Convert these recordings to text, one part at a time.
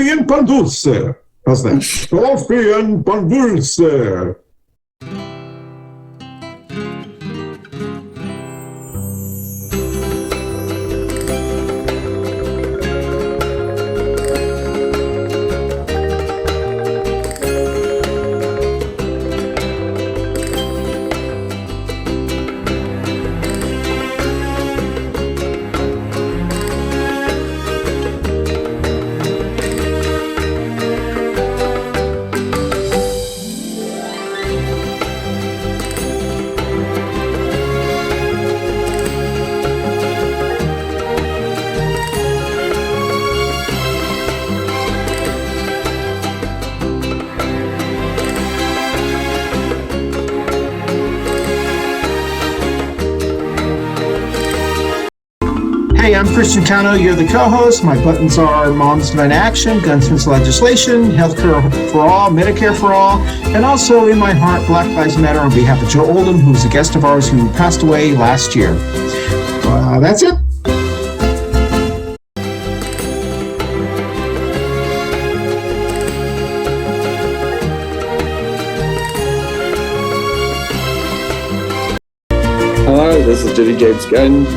Coffee and Pan Dulce. How's that? Coffee and Pan Dulce. Hey, I'm Christian Cano. You're the co-host. My buttons are Moms Demand Action, Gunsmiths Legislation, Healthcare for All, Medicare for All, and also in my heart, Black Lives Matter on behalf of Joe Oldham, who's a guest of ours who passed away last year. That's it. Hello, this is Jenny James Gunn.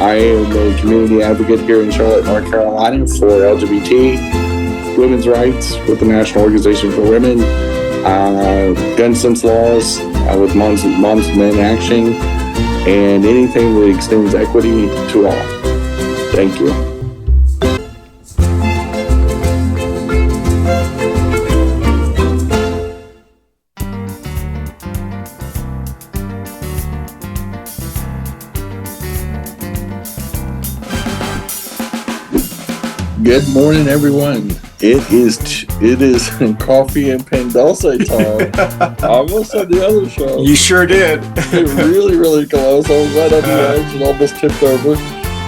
I am a community advocate here in Charlotte, North Carolina for LGBT women's rights with the National Organization for Women, gun sense laws with Moms Demand Action, and anything that extends equity to all. Thank you. Good morning, everyone. It is Coffee and Pan Dulce time. I almost said the other show. You sure did. really, really close. I was right on the edge and almost tipped over.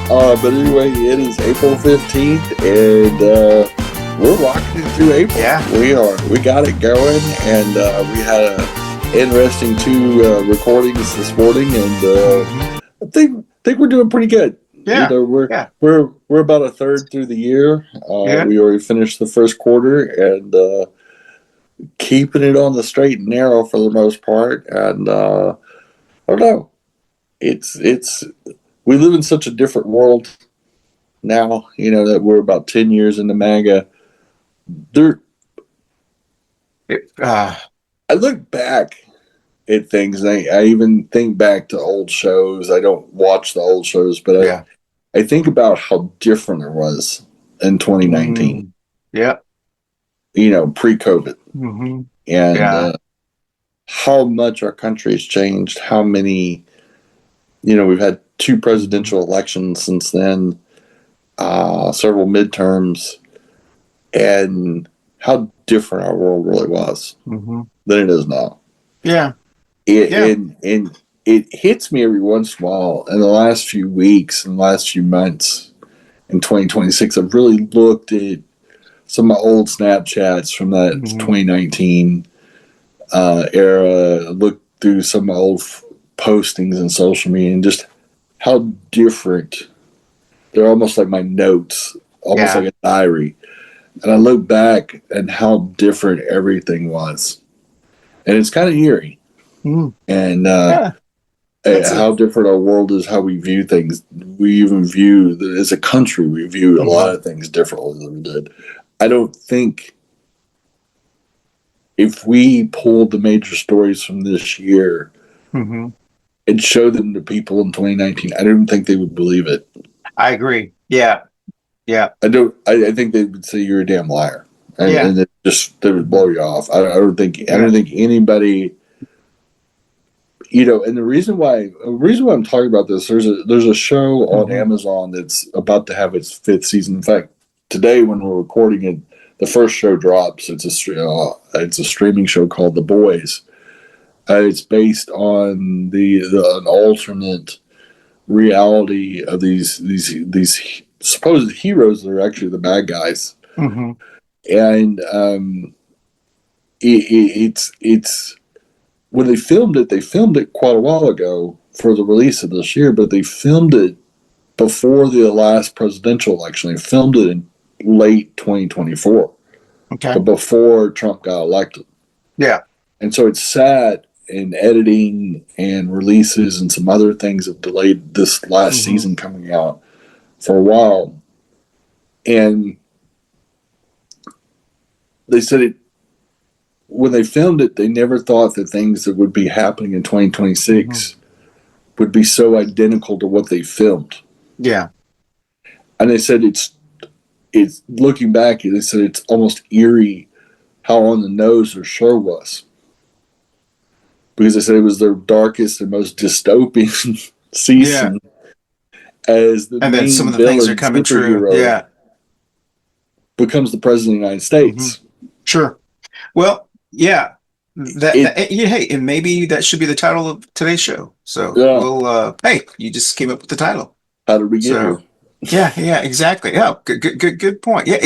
But anyway, it is April 15th, and we're rocking through April. Yeah. We are. We got it going, and we had an interesting two recordings this morning, and I think we're doing pretty good. Yeah. We're about a third through the year. We already finished the first quarter and keeping it on the straight and narrow for the most part. And I don't know. It's we live in such a different world now. That we're about 10 years into MAGA. I look back at things. And I even think back to old shows. I don't watch the old shows, but I think about how different it was in 2019. Pre-COVID. And how much our country has changed, how many, we've had 2 presidential elections since then, several midterms, and how different our world really was than it is now. And it hits me every once in a while. In the last few weeks and last few months in 2026, I've really looked at some of my old Snapchats from that 2019 era. Looked through some of my old postings in social media and just how different. They're almost like my notes, almost like a diary. And I look back at how different everything was. And it's kind of eerie. And how different our world is, how we view things. We even view, as a country, we view a lot of things differently than we did. I don't think if we pulled the major stories from this year and showed them to people in 2019, I don't think they would believe it. I agree. Yeah. I think they would say you're a damn liar. And they would blow you off. I don't think anybody. And the reason why I'm talking about this, there's a show on Amazon that's about to have its 5th season. In fact, today when we're recording it, the first show drops. It's a streaming show called The Boys. It's based on an alternate reality of these supposed heroes that are actually the bad guys, and it's. When they filmed it quite a while ago for the release of this year, but they filmed it before the last presidential election. They filmed it in late 2024. Okay. but before Trump got elected. Yeah. And so it's sad, in editing and releases and some other things have delayed this last season coming out for a while. And they said when they filmed it, they never thought the things that would be happening in 2026 would be so identical to what they filmed. Yeah. And they said it's looking back, they said it's almost eerie how on the nose their show was. Because they said it was their darkest and most dystopian season. As the and then some of the things are coming true. Yeah. Becomes the president of the United States. Sure. Well, yeah. Hey, and maybe that should be the title of today's show. So we'll hey, you just came up with the title. How did we get here? Yeah, exactly. Yeah, good point. Yeah,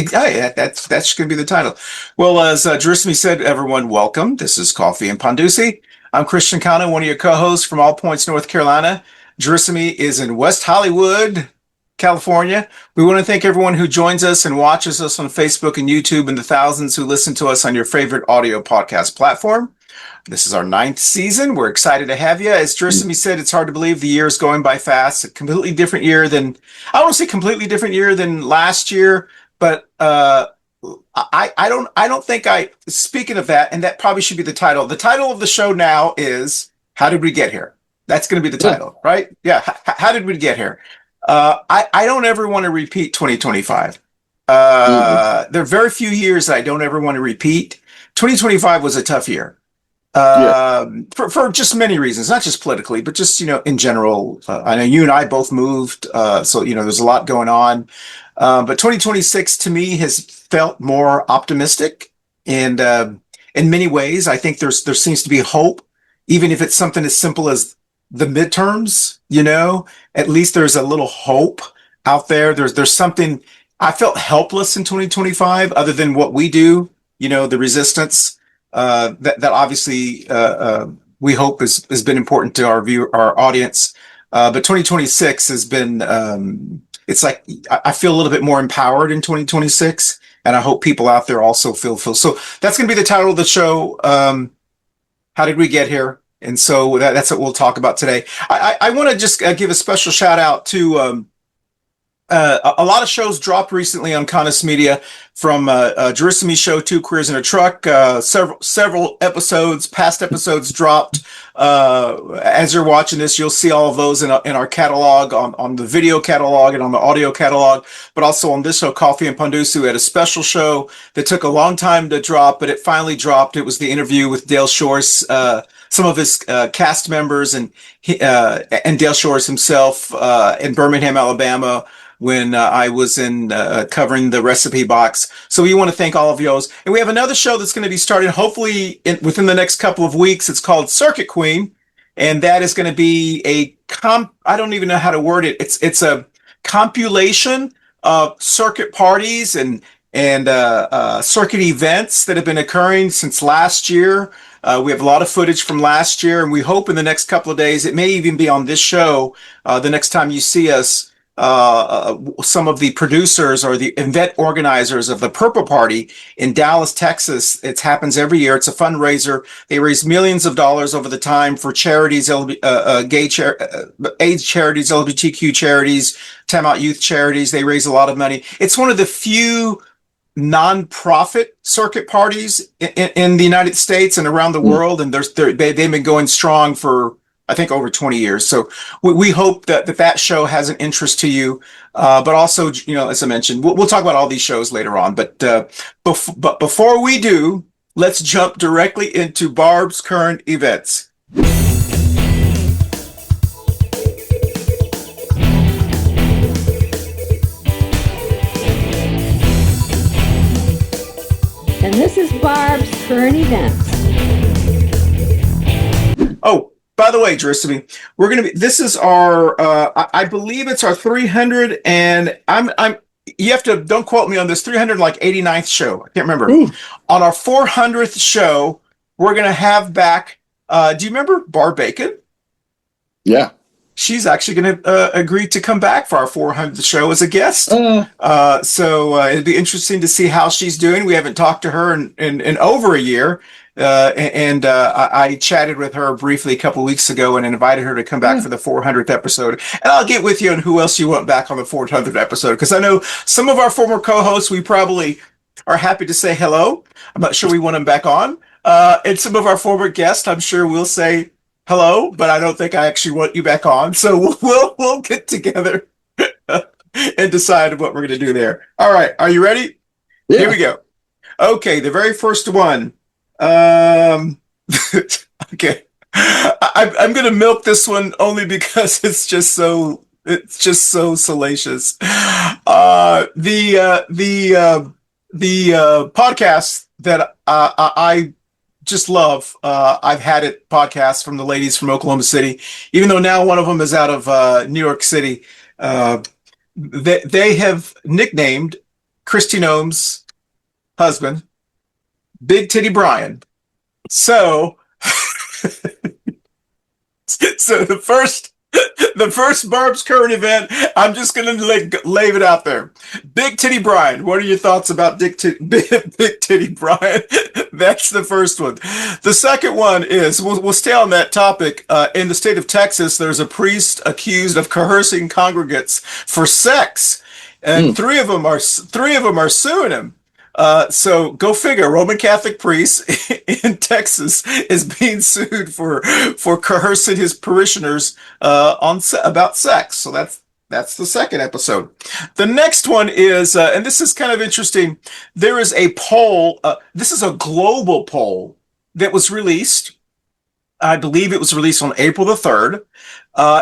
that's going to be the title. Well, as Gersemi said, everyone, welcome. This is Coffee and Pan Dulce. I'm Christian Cano, one of your co-hosts from All Points, North Carolina. Gersemi is in West Hollywood, California. We want to thank everyone who joins us and watches us on Facebook and YouTube, and the thousands who listen to us on your favorite audio podcast platform. This is our 9th season. We're excited to have you. As Gersemi said, it's hard to believe the year is going by fast. A completely different year than, I don't say completely different year than last year, but I don't think speaking of that, and that probably should be the title. The title of the show now is How Did We Get Here? That's going to be the title, right? Yeah. How did we get here? I don't ever want to repeat 2025. There are very few years that I don't ever want to repeat. 2025 was a tough year. For just many reasons, not just politically, but just, in general. I know you and I both moved, so, there's a lot going on. But 2026 to me has felt more optimistic. And in many ways, I think there seems to be hope, even if it's something as simple as the midterms, at least there's a little hope out there. There's something. I felt helpless in 2025, other than what we do, the resistance. That obviously we hope has been important to our audience. But 2026 has been, it's like I feel a little bit more empowered in 2026, and I hope people out there also feel. So that's going to be the title of the show. How did we get here? And so that's what we'll talk about today. I want to just give a special shout out to a lot of shows dropped recently on Cannis Media, from Gersemi show, Two Queers in a Truck. Several past episodes dropped. As you're watching this, you'll see all of those in our catalog, on the video catalog and on the audio catalog, but also on this show, Coffee and Pan Dulce. We had a special show that took a long time to drop, but it finally dropped. It was the interview with Dale Shores, some of his cast members, and Dale Shores himself in Birmingham, Alabama, when I was in covering the recipe box. So we want to thank all of those. And we have another show that's going to be starting hopefully within the next couple of weeks. It's called Circuit Queen. And that is going to be I don't even know how to word it. It's a compilation of circuit parties and circuit events that have been occurring since last year. We have a lot of footage from last year, and we hope in the next couple of days, it may even be on this show, the next time you see us, some of the producers or the event organizers of the Purple Party in Dallas, Texas. It happens every year. It's a fundraiser. They raise millions of dollars over the time for charities, AIDS charities, LGBTQ charities, Time Out Youth charities. They raise a lot of money. It's one of the few non-profit circuit parties in the United States and around the world, and they've been going strong for, I think, over 20 years. So we hope that show has an interest to you. But also, as I mentioned, we'll talk about all these shows later on. But before we do, let's jump directly into Barb's current events. And this is Barb's current events. Oh, by the way, Gersemi, this is our, I believe it's our 300, and you have to, don't quote me on this, 389th show. I can't remember. Ooh. On our 400th show, we're going to have back, do you remember Bar Bacon? Yeah. she's actually going to agree to come back for our 400th show as a guest. So it'd be interesting to see how she's doing. We haven't talked to her in over a year. I chatted with her briefly a couple weeks ago and invited her to come back for the 400th episode. And I'll get with you on who else you want back on the 400th episode, because I know some of our former co-hosts, we probably are happy to say hello. I'm not sure we want them back on. And some of our former guests, I'm sure we'll say hello, but I don't think I actually want you back on. So we'll get together and decide what we're going to do there. All right. Are you ready? Yeah. Here we go. Okay. The very first one. Okay. I'm going to milk this one only because it's just so salacious. The podcast that I just love. I've had it podcasts from the ladies from Oklahoma City, even though now one of them is out of New York City. They have nicknamed Kristi Noem's husband Big Titty Brian. So, so the first Barb's current event, I'm just going to lay it out there. Big Titty Brian, what are your thoughts about Big Titty Brian? That's the first one. The second one is, we'll stay on that topic. In the state of Texas, there's a priest accused of coercing congregants for sex, and three of them are suing him. So go figure, Roman Catholic priest in Texas is being sued for coercing his parishioners about sex. So that's the second episode. The next one is, and this is kind of interesting. There is a poll. This is a global poll that was released. I believe it was released on April the 3rd.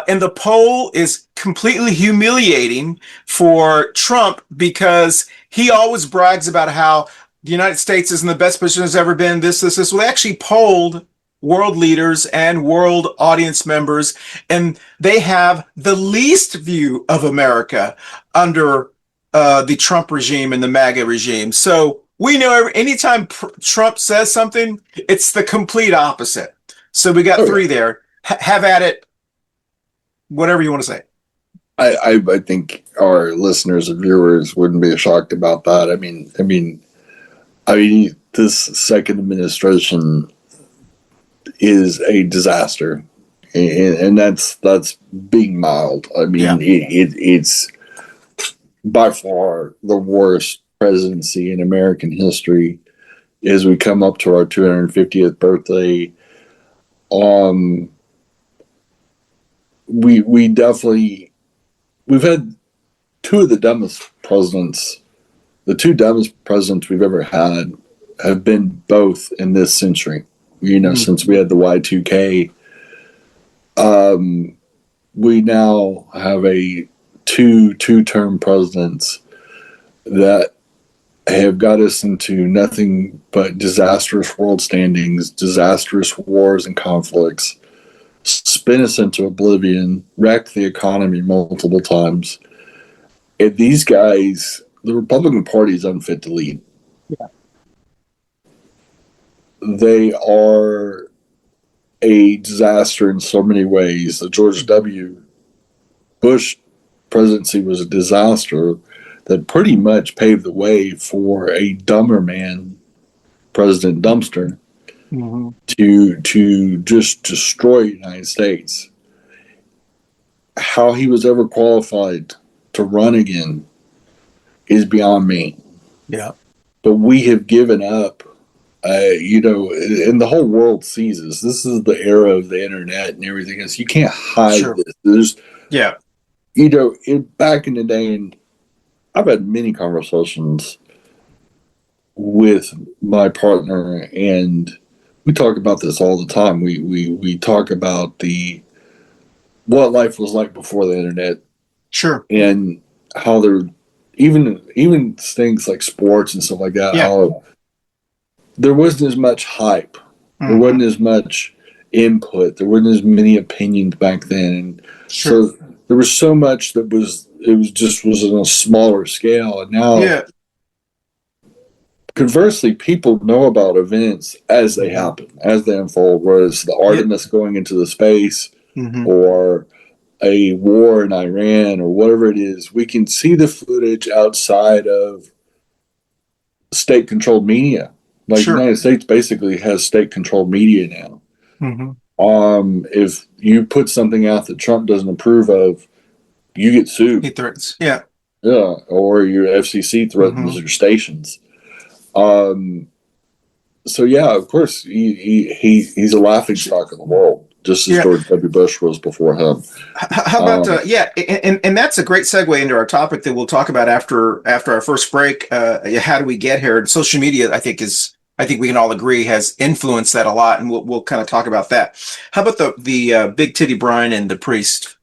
And the poll is completely humiliating for Trump because he always brags about how the United States is in the best position it's ever been, this. Well, they actually polled world leaders and world audience members, and they have the least view of America under the Trump regime and the MAGA regime. So we know anytime Trump says something, it's the complete opposite. So we got three there. Have at it. Whatever you want to say. I think our listeners and viewers wouldn't be shocked about that. I mean, this second administration is a disaster, and that's being mild. I mean, it's by far the worst presidency in American history. As we come up to our 250th birthday, we've had two of the dumbest presidents. The two dumbest presidents we've ever had have been both in this century. Since we had the Y2K, we now have two-term presidents that have got us into nothing but disastrous world standings, disastrous wars and conflicts, spin us into oblivion, wreck the economy multiple times. And these guys, the Republican Party is unfit to lead. Yeah. They are a disaster in so many ways. The George W. Bush presidency was a disaster that pretty much paved the way for a dumber man, President Dumpster, to just destroy the United States. How he was ever qualified to run again is beyond me. Yeah. But we have given up, and the whole world sees this. This is the era of the internet and everything else. You can't hide this. Back in the day, and I've had many conversations with my partner, and we talk about this all the time. We talk about what life was like before the internet. Sure. And how there, even things like sports and stuff like that, how there wasn't as much hype. There wasn't as much input. There wasn't as many opinions back then. So there was so much that was on a smaller scale. And now, conversely, people know about events as they happen, as they unfold, whether it's the Artemis going into the space or a war in Iran or whatever it is, we can see the footage outside of state-controlled media. Like the United States basically has state-controlled media now. If you put something out that Trump doesn't approve of, you get sued. He threatens. Yeah. Yeah, or your FCC threatens your stations. So yeah, of course, he's a laughingstock in the world, just as George W. Bush was before him. How about and that's a great segue into our topic that we'll talk about after our first break. How do we get here? And social media, I think we can all agree has influenced that a lot, and we'll kind of talk about that. How about the Big Titty Brian and the Priest?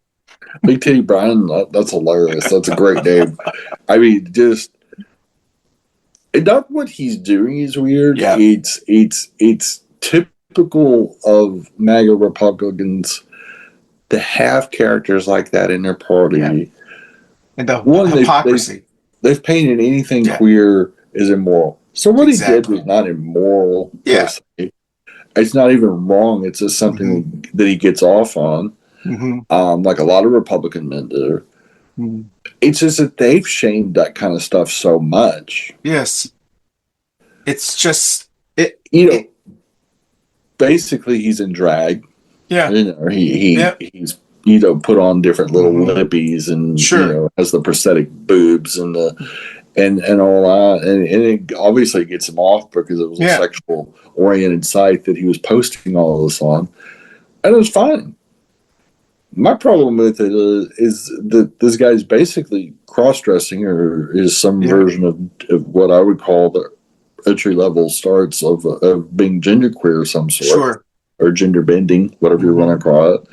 Big Titty Brian, that's hilarious. That's a great name. I mean, just not what he's doing is weird. Yeah. It's typical of MAGA Republicans to have characters like that in their party. Yeah. And the hypocrisy. They've painted anything queer as immoral. So what he did was not immoral. Yeah. It's not even wrong. It's just something that he gets off on. Like a lot of Republican men do. It's just that they've shamed that kind of stuff so much. Yes. It's just basically he's in drag. Yeah. He's put on different little lippies and has the prosthetic boobs and and all that, and it obviously gets him off because it was a sexual oriented site that he was posting all of this on, and it was fine. My problem with it is that this guy's basically cross-dressing, or is some version of what I would call the entry level starts of being genderqueer of some sort, or gender bending, whatever you want to call it.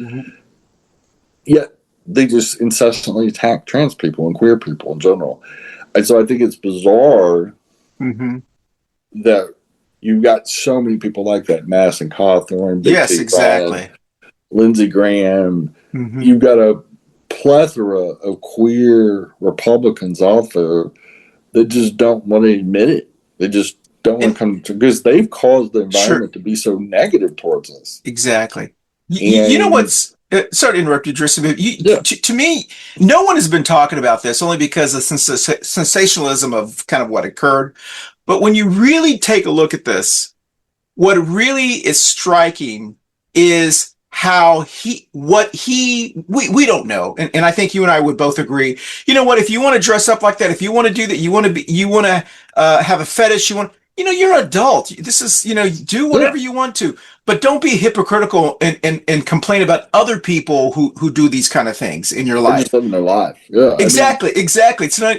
Yet they just incessantly attack trans people and queer people in general, and so I think it's bizarre that you've got so many people like that, Mass and Cawthorn, Brian, Lindsey Graham. You've got a plethora of queer Republicans out there that just don't want to admit it. They just don't want to come to, because they've caused the environment to be so negative towards us. Exactly. You know what's sorry to interrupt you, Tristan. To me, no one has been talking about this only because of sensationalism of kind of what occurred. But when you really take a look at this, what really is striking is how we don't know. And I think you and I would both agree, you know what, if you want to dress up like that, if you want to do that, you want to have a fetish, you're an adult. This is, do whatever you want to, but don't be hypocritical and complain about other people who do these kind of things in your life. They're just living their life. Yeah. Exactly. It's not,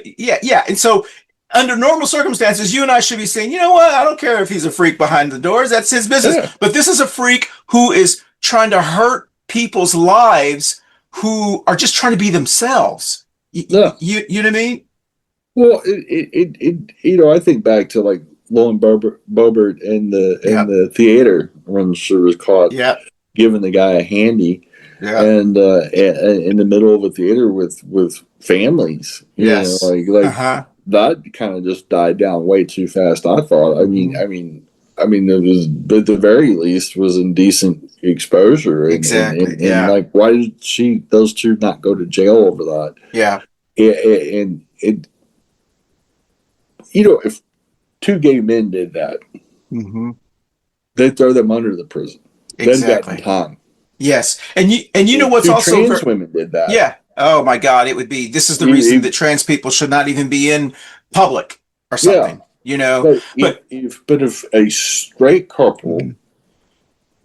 And so under normal circumstances, you and I should be saying, you know what, I don't care if he's a freak behind the doors. That's his business. Yeah. But this is a freak who is trying to hurt people's lives who are just trying to be themselves. You know what I mean? Well, I think back to like Lauren Boebert in the theater when she was caught giving the guy a handy, and in the middle of a theater with families. That kind of just died down way too fast, I thought. I mean, it was, at the very least, was indecent exposure. And like, why did those two not go to jail over that? Yeah. And if two gay men did that, they'd throw them under the prison. Exactly. They'd got time. Yes. And you know what's also trans women did that. Yeah. Oh my God. It would be, this is the reason that trans people should not even be in public or something. But if a straight couple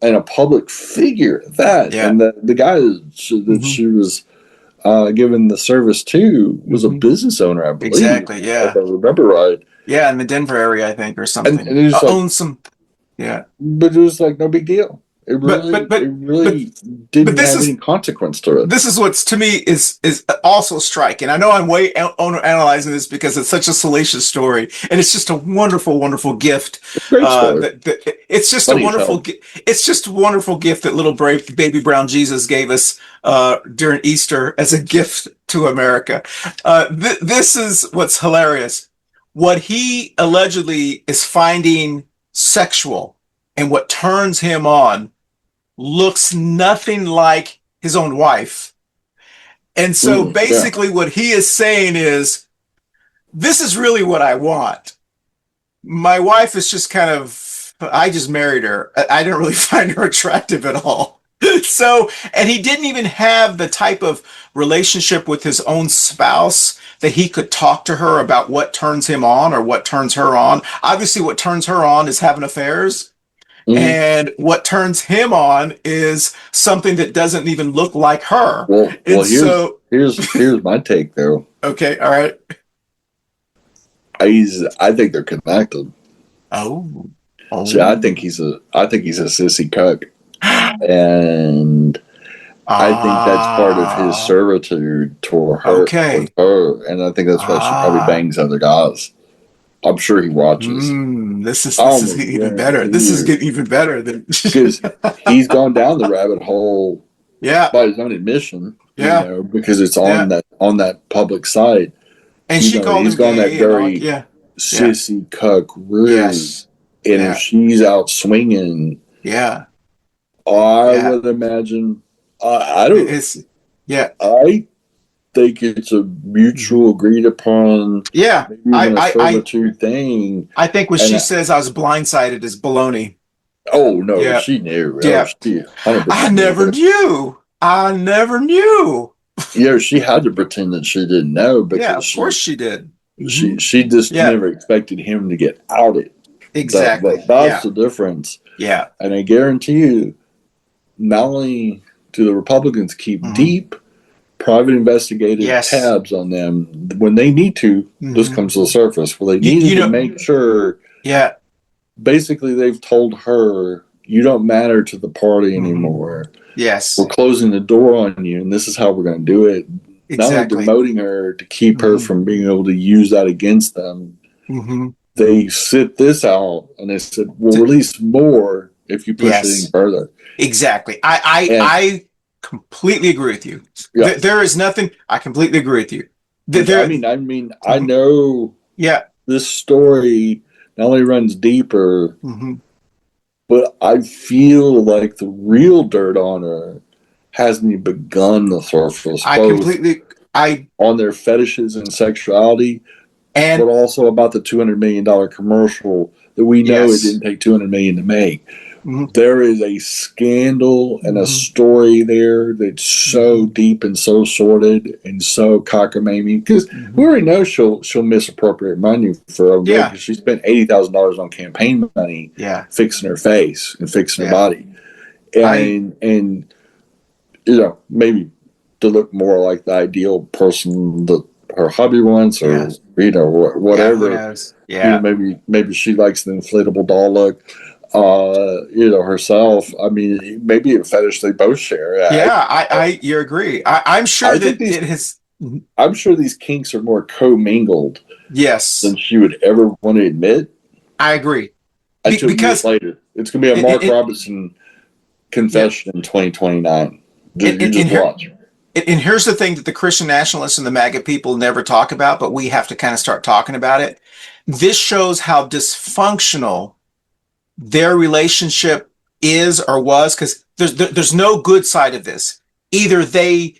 and a public figure and the guy that she was given the service to was a business owner, I believe. Exactly. Yeah. If I remember right. Yeah, in the Denver area, I think, or something. And it was owns some. Yeah. But it was like no big deal. It really didn't have any consequence to it. This is what's, to me, is also striking. I know I'm way analyzing this because it's such a salacious story, and it's just a wonderful, wonderful gift. Great story. It's just a wonderful. It's just a wonderful gift that little brave baby brown Jesus gave us during Easter as a gift to America. This is what's hilarious. What he allegedly is finding sexual and what turns him on looks nothing like his own wife. And so basically what he is saying is, this is really what I want. My wife is just kind of, I just married her. I didn't really find her attractive at all. So, and he didn't even have the type of relationship with his own spouse that he could talk to her about what turns him on or what turns her on. Obviously, what turns her on is having affairs. And what turns him on is something that doesn't even look like her. Well, here's my take though. Okay, all right. I think they're connected. Oh. See, I think he's a sissy cuck, and I think that's part of his servitude toward her. Okay. Her, and I think that's why she probably bangs other guys. I'm sure he watches. This is getting even better. This is getting even better than because he's gone down the rabbit hole. Yeah, by his own admission. Yeah, you know, because it's on that public site. And she called him gone that very sissy cuck route. Yes. And if she's out swinging, I would imagine. I don't. I think it's a mutual agreed upon. Yeah, servitude thing. I think when she says I was blindsided is baloney. Oh no, she knew. Yeah, I never knew. I never knew. Yeah, she had to pretend that she didn't know because of course she did. She just never expected him to get outed. Exactly. That's the difference. Yeah. And I guarantee you, not only do the Republicans keep deep private investigative tabs on them, when they need to, this comes to the surface. Well, they needed to make sure. Yeah. Basically, they've told her, you don't matter to the party anymore. Yes. We're closing the door on you, and this is how we're going to do it. Exactly. Not only demoting her to keep her from being able to use that against them, they sit this out, and they said, we'll release more if you push it any further. Exactly. I completely agree with you. Yeah. There is nothing. I completely agree with you. I know this story not only runs deeper, but I feel like the real dirt on her hasn't even begun to surface. On their fetishes and sexuality, but also about the $200 million commercial that we know it didn't take $200 million to make. There is a scandal and a story there that's so deep and so sordid and so cockamamie because we already know she'll misappropriate money for because she spent $80,000 on campaign money fixing her face and fixing her body and you know, maybe to look more like the ideal person that her hubby wants or you know whatever. You know, maybe she likes the inflatable doll look. You know, herself. I mean, maybe a fetish they both share. You agree. I'm sure that it has. I'm sure these kinks are more commingled. Yes. Than she would ever want to admit. I agree. Because later, it's going to be a Mark Robinson confession in 2029. Just watch. And here's the thing that the Christian nationalists and the MAGA people never talk about, but we have to kind of start talking about it. This shows how dysfunctional their relationship is or was, because there's no good side of this. Either they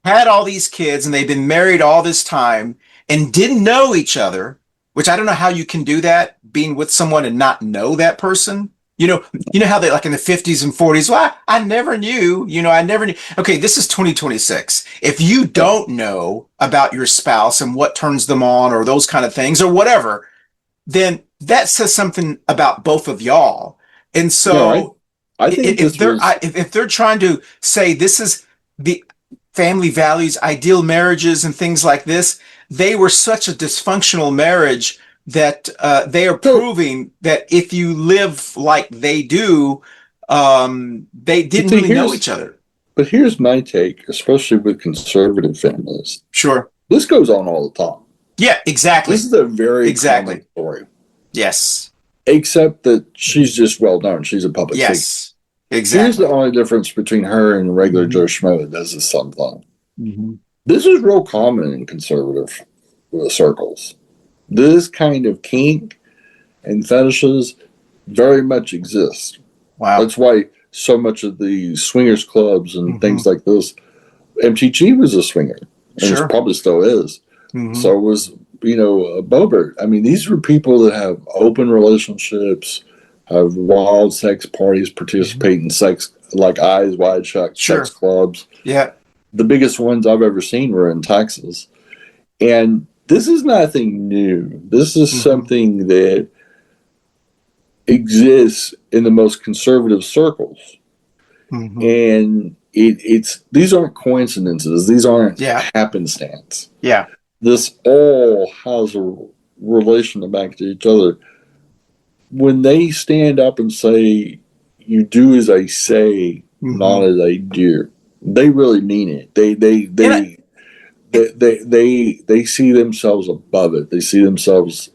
had all these kids and they've been married all this time and didn't know each other, which I don't know how you can do that, being with someone and not know that person. You know how they, like in the 50s and 40s, well, I never knew, I never knew. Okay, this is 2026. If you don't know about your spouse and what turns them on or those kind of things or whatever, then that says something about both of y'all. And so I think if they're trying to say this is the family values, ideal marriages and things like this, they were such a dysfunctional marriage that they are proving that if you live like they do, they didn't really know each other. But here's my take, especially with conservative families. Sure. This goes on all the time. Yeah, exactly. This is a very common story. Yes. Except that she's just well known. She's a public figure. Yes, exactly. Here's the only difference between her and regular Joe Schmo that does this something. This is real common in conservative circles. This kind of kink and fetishes very much exist. Wow. That's why so much of the swingers clubs and things like this, MTG was a swinger, and Sure. probably still is. Mhm. So was, Bobert. I mean, these were people that have open relationships, have wild sex parties, participate in sex, like eyes wide shut Sure. sex clubs. Yeah. The biggest ones I've ever seen were in Texas. And this is nothing new. This is something that exists in the most conservative circles. And it's these aren't coincidences. These aren't happenstance. Yeah. This all has a relation back to each other. When they stand up and say, "You do as I say, not as I do," they really mean it. They see themselves above it. They see themselves.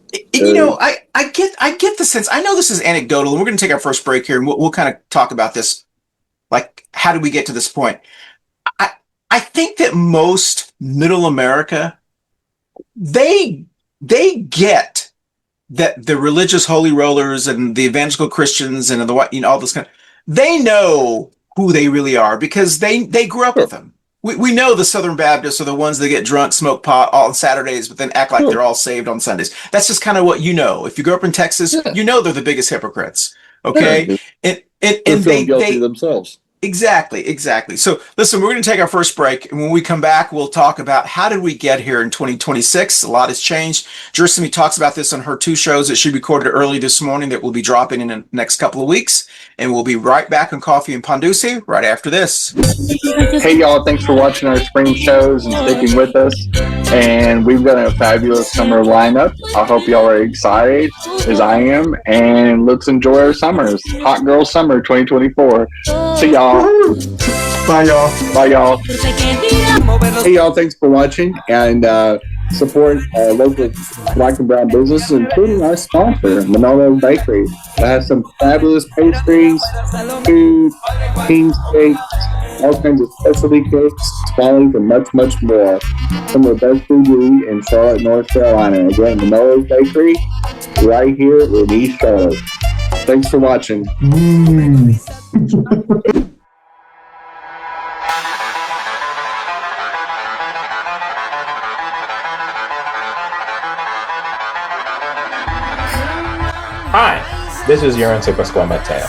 I get the sense. I know this is anecdotal, and we're going to take our first break here, and we'll kind of talk about this. Like, how did we get to this point? I think that most middle America, they get that the religious holy rollers and the evangelical Christians and all this kind of, they know who they really are because they grew up with them. We know the Southern Baptists are the ones that get drunk, smoke pot all on Saturdays, but then act like they're all saved on Sundays. That's just kind of what you know. If you grew up in Texas, you know they're the biggest hypocrites. Okay, and they feel guilty themselves. Exactly. So listen, we're going to take our first break. And when we come back, we'll talk about how did we get here in 2026. A lot has changed. Gersemi talks about this on her 2 shows that she recorded early this morning that will be dropping in the next couple of weeks. And we'll be right back on Coffee and Pan Dulce right after this. Hey, y'all. Thanks for watching our spring shows and sticking with us. And we've got a fabulous summer lineup. I hope y'all are excited as I am. And let's enjoy our summers. Hot Girl Summer 2024. See y'all. Bye, y'all. Bye, y'all. Hey, y'all. Thanks for watching and support local black and brown businesses, including our sponsor, Manolo Bakery. That has some fabulous pastries, food, king cakes, all kinds of specialty cakes, swallowing, and much, much more. Some of the best food you eat in Charlotte, North Carolina. Again, Manolo Bakery, right here in East Charlotte. Thanks for watching. Hi, this is Yorense Pascual Mateo.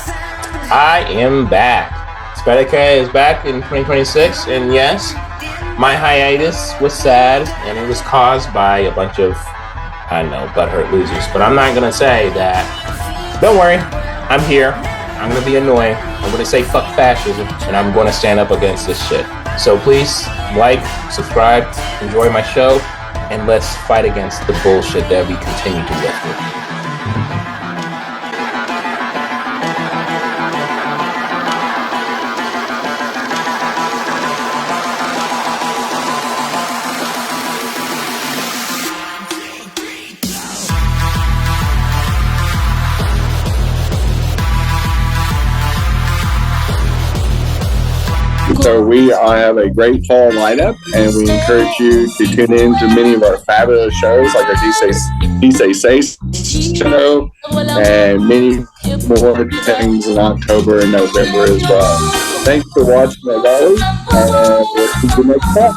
I am back. Spedicare is back in 2026, and yes, my hiatus was sad, and it was caused by a bunch of, butthurt losers. But I'm not going to say that. Don't worry, I'm here. I'm going to be annoying. I'm going to say fuck fascism, and I'm going to stand up against this shit. So please, like, subscribe, enjoy my show, and let's fight against the bullshit that we continue to live with. So we have a great fall lineup, and we encourage you to tune in to many of our fabulous shows, like our Say show, and many more things in October and November as well. Thanks for watching, as always, and we'll see you next time.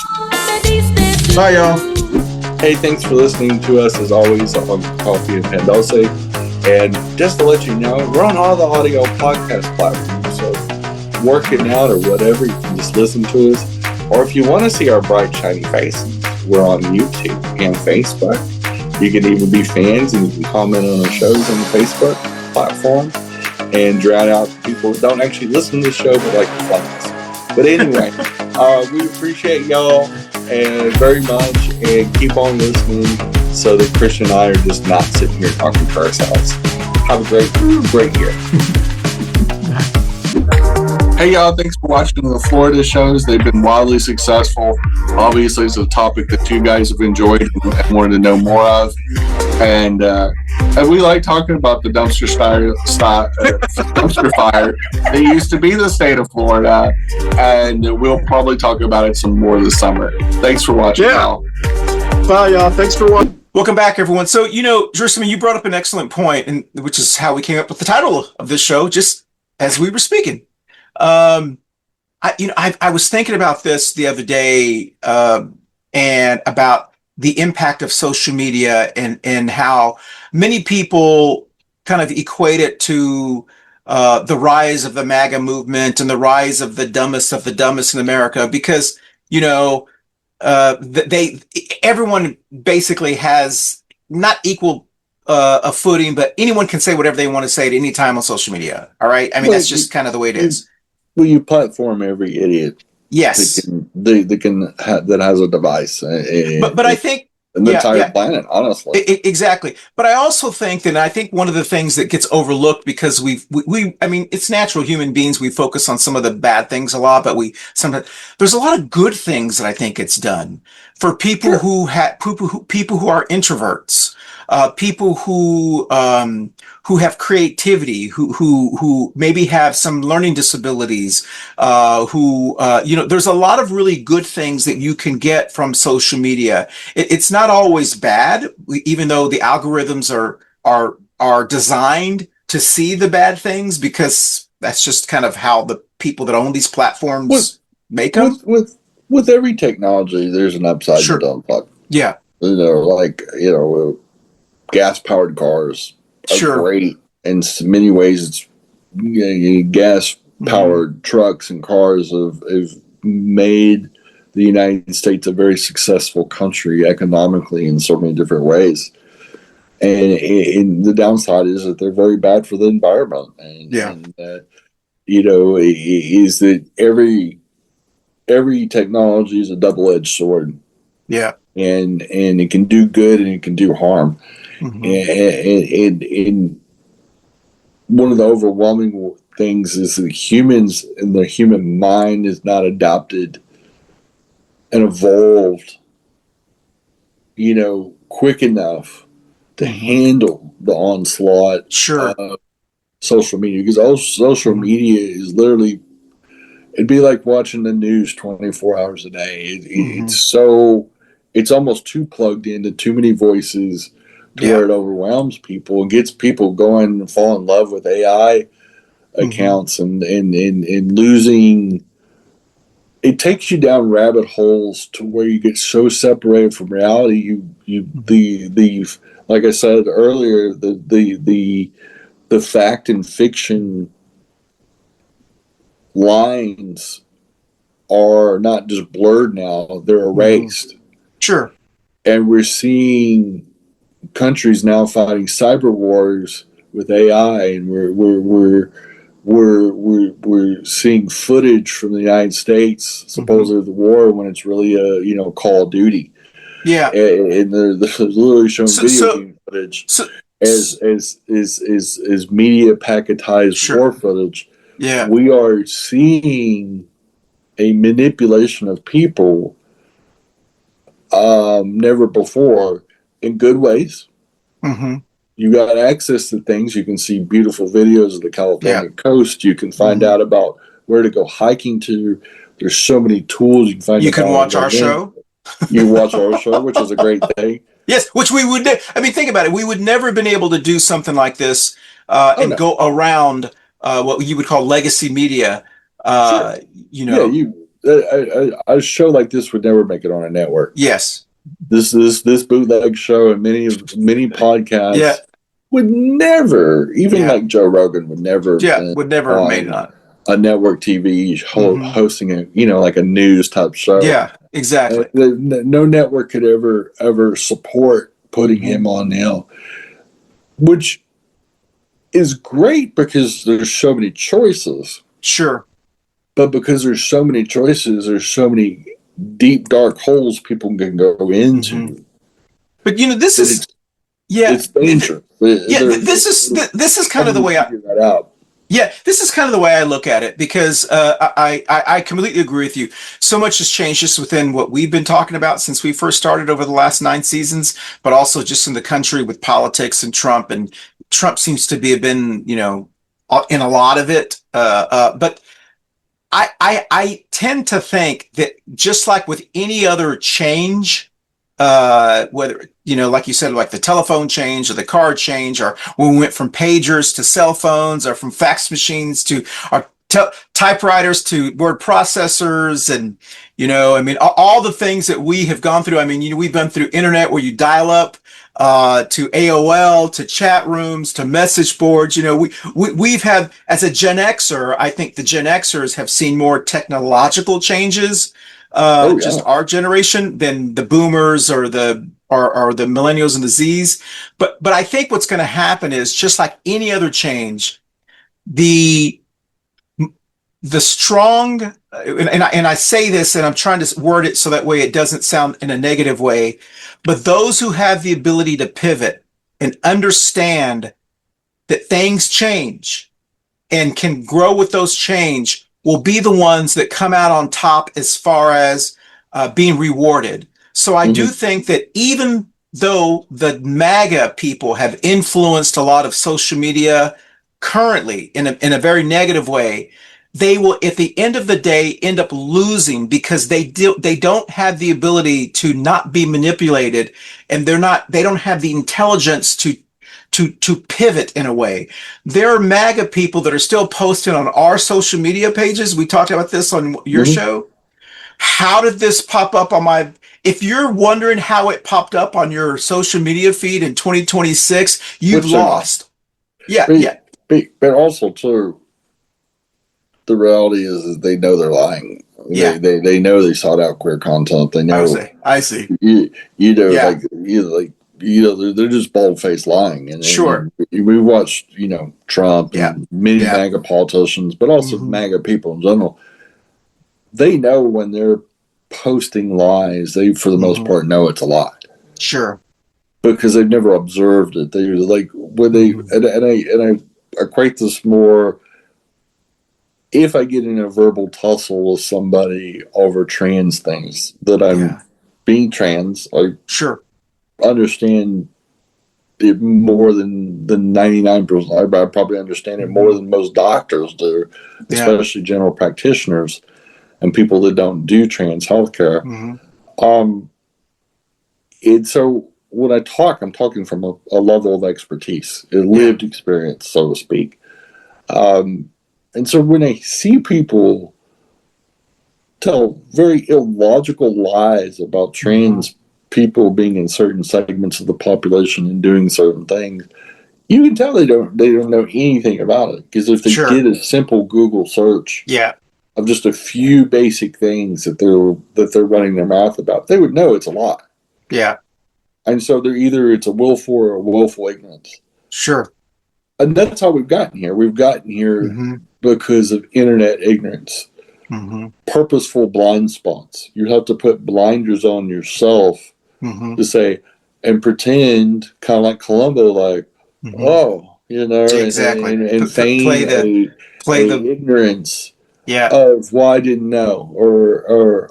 Bye, y'all. Hey, thanks for listening to us as always on Coffee and Pan Dulce. And just to let you know, we're on all the audio podcast platforms, so working out or whatever, you can just listen to us. Or if you want to see our bright, shiny faces, we're on YouTube and Facebook. You can even be fans and you can comment on our shows on the Facebook platform and drown out people who don't actually listen to the show but like to like us. But anyway, we appreciate y'all and very much, and keep on listening so that Christian and I are just not sitting here talking to ourselves. Have a great year. Hey y'all, thanks for watching the Florida shows. They've been wildly successful. Obviously, it's a topic that you guys have enjoyed and wanted to know more of. And we like talking about the dumpster fire. It used to be the state of Florida, and we'll probably talk about it some more this summer. Thanks for watching, y'all. Bye, y'all. Thanks for watching. Welcome back, everyone. So, Gersemi, you brought up an excellent point, and which is how we came up with the title of this show, just as we were speaking. I was thinking about this the other day, and about the impact of social media and how many people kind of equate it to the rise of the MAGA movement and the rise of the dumbest in America, because, you know, they everyone basically has not equal a footing, but anyone can say whatever they want to say at any time on social media. All right. I mean, Well, that's just kind of the way it is. Well, you platform every idiot Yes. that has a device. But I think, in the entire planet, honestly. Exactly. But I also think that, I think one of the things that gets overlooked, because I mean, it's natural, human beings, we focus on some of the bad things a lot, but sometimes there's a lot of good things that I think it's done for people people who are introverts, people who have creativity, who maybe have some learning disabilities, there's a lot of really good things that you can get from social media. It's not always bad, even though the algorithms are designed to see the bad things, because that's just kind of how the people that own these platforms make them. With every technology, there's an upside and a downside. Yeah. Gas powered cars are great. In many ways, it's gas powered trucks and cars have made the United States a very successful country economically in so many different ways. And the downside is that they're very bad for the environment. Is that every technology is a double-edged sword. Yeah. And it can do good and it can do harm. And one of the overwhelming things is that humans and the human mind is not adopted and evolved, quick enough to handle the onslaught of social media. Because social media is literally, it'd be like watching the news 24 hours a day. It's almost too plugged into too many voices to where it overwhelms people and gets people going and fall in love with AI accounts and losing. It takes you down rabbit holes to where you get so separated from reality. The like I said earlier, the fact and fiction lines are not just blurred now; they're erased. Sure. And we're seeing countries now fighting cyber wars with AI, and we're seeing footage from the United States, supposedly the war, when it's really a Call of Duty. Yeah, and they're literally showing video game footage as media packetized war footage. Yeah, we are seeing a manipulation of people never before, in good ways. You got access to things. You can see beautiful videos of the California coast. You can find out about where to go hiking to. There's so many tools you can find. You can watch our show. You can watch our show, which is a great thing. Yes, which we would. I mean, think about it. We would never have been able to do something like this go around what you would call legacy media. A show like this would never make it on a network. Yes. This bootleg show and many podcasts would never, even like Joe Rogan would never have made it on a network TV hosting like a news type show. Yeah, exactly. No network could ever support putting him on now, which is great because there's so many choices. Sure. But because there's so many choices, there's so many deep, dark holes people can go into. But this is it's dangerous. This is kind of the way this is kind of the way I look at it, because I completely agree with you. So much has changed just within what we've been talking about since we first started over the last 9 seasons, but also just in the country with politics and Trump. And Trump seems to have been, in a lot of it. But I tend to think that just like with any other change, whether, like you said, like the telephone change or the car change, or when we went from pagers to cell phones, or from fax machines to typewriters to word processors, and I mean, all the things that we have gone through. I mean, we've been through internet where you dial up to AOL, to chat rooms, to message boards. We've had, as a Gen Xer, I think the Gen Xers have seen more technological changes, just our generation, than the boomers or the millennials and the Zs. But I think what's going to happen is, just like any other change, the strong, and I say this, and I'm trying to word it so that way it doesn't sound in a negative way, but those who have the ability to pivot and understand that things change and can grow with those change will be the ones that come out on top as far as being rewarded. So I do think that even though the MAGA people have influenced a lot of social media currently in a very negative way, they will, at the end of the day, end up losing, because they don't have the ability to not be manipulated, and they don't have the intelligence to pivot in a way. There are MAGA people that are still posting on our social media pages. We talked about this on your show. How did this pop up on my? If you're wondering how it popped up on your social media feed in 2026, you've lost. But also too, the reality is that they know they're lying. Yeah. They know they sought out queer content. They know. I see. They're just bald-faced lying. And sure. And we watched, Trump and many MAGA politicians, but also MAGA people in general. They know when they're posting lies, they, for the most part, know it's a lie. Sure. Because they've never observed it. They're like, when they, and I equate this more, if I get in a verbal tussle with somebody over trans things, that I'm being trans, I understand it more than 99%. I probably understand it more than most doctors do, especially general practitioners and people that don't do trans healthcare. And so when I talk, I'm talking from a level of expertise, a lived experience, so to speak. And so when I see people tell very illogical lies about trans people being in certain segments of the population and doing certain things, you can tell they don't know anything about it. Because if they did a simple Google search of just a few basic things that they're running their mouth about, they would know it's a lie. Yeah. And so it's a willful or a willful ignorance. Sure. And that's how we've gotten here. We've gotten here because of internet ignorance. Purposeful blind spots. You have to put blinders on yourself to say, and pretend, kind of like Columbo, like, exactly. and feign play the ignorance of why I didn't know, or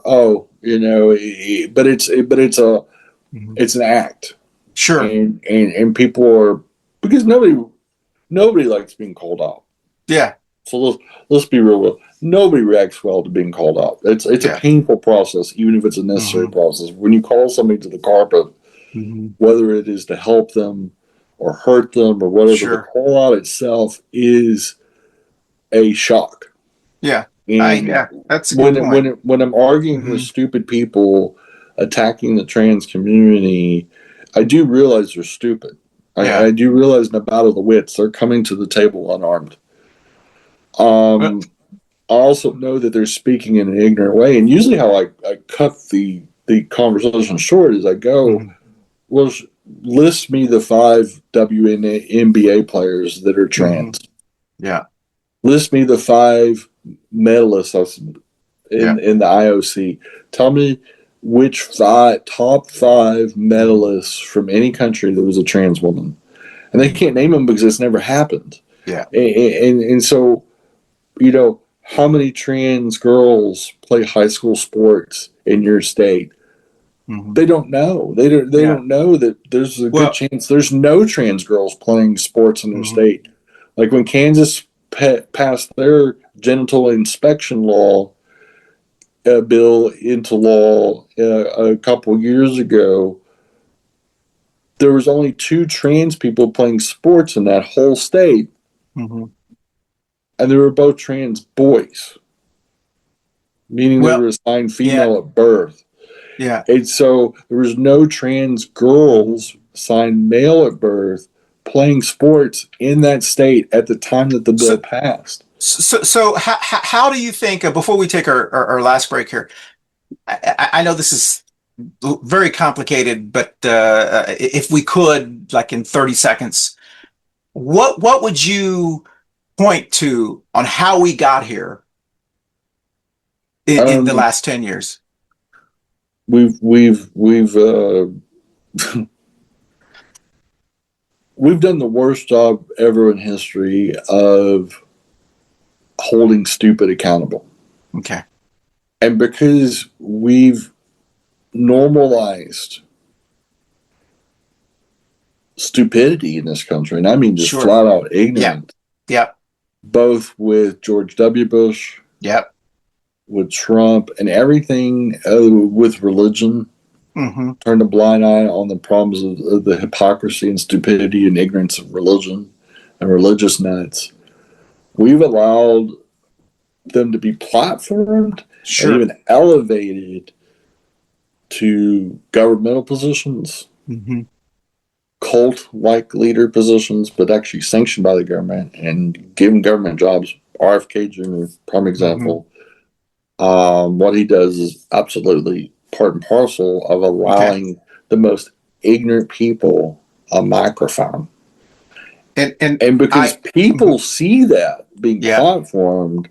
but it's an act. Sure. And people are, because nobody likes being called out. Yeah. So let's be real. Nobody reacts well to being called out. It's a painful process, even if it's a necessary process. When you call somebody to the carpet, whether it is to help them or hurt them or whatever, the call out itself is a shock. Yeah. That's a good point. When I'm arguing with stupid people attacking the trans community, I do realize they're stupid. I do realize in a battle of the wits, they're coming to the table unarmed. I also know that they're speaking in an ignorant way. And usually how I cut the conversation short is I go, well, list me the 5 WNBA players that are trans. List me the 5 medalists in the IOC. Tell me which top 5 medalists from any country that was a trans woman. And they can't name them because it's never happened. Yeah. And so, how many trans girls play high school sports in your state? They don't know. They don't know that there's a good chance there's no trans girls playing sports in their state. Like when Kansas passed their genital inspection law bill into law a couple years ago, there was only 2 trans people playing sports in that whole state. and they were both trans boys, meaning they were assigned female at birth. Yeah. And so there was no trans girls assigned male at birth playing sports in that state at the time that the bill passed. So how do you think, before we take our last break here, I know this is very complicated, but if we could, like in 30 seconds, what would you point to on how we got here in the last 10 years? We've we've done the worst job ever in history of holding stupid accountable. Okay. And because we've normalized stupidity in this country, and I mean just flat out ignorant. Yeah. Both with George W. Bush, with Trump, and everything with religion. Turned a blind eye on the problems of the hypocrisy and stupidity and ignorance of religion and religious nuts. We've allowed them to be platformed and even elevated to governmental positions, cult-like leader positions, but actually sanctioned by the government and given government jobs. RFK Jr., prime example. What he does is absolutely part and parcel of allowing the most ignorant people a microphone. And because people see that being platformed,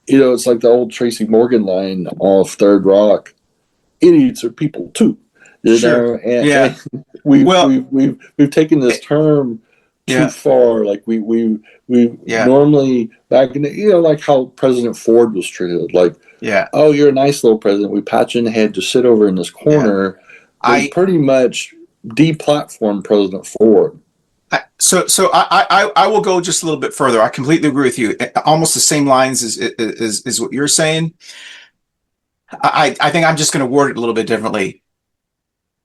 it's like the old Tracy Morgan line off Third Rock. Idiots are people too. You know? And we've taken this term too far. Like we normally back in the, like how President Ford was treated. Like, oh, you're a nice little president. We pat you in the head to sit over in this corner. I pretty much deplatformed President Ford. So I will go just a little bit further. I completely agree with you. Almost the same lines as what you're saying. I think I'm just going to word it a little bit differently.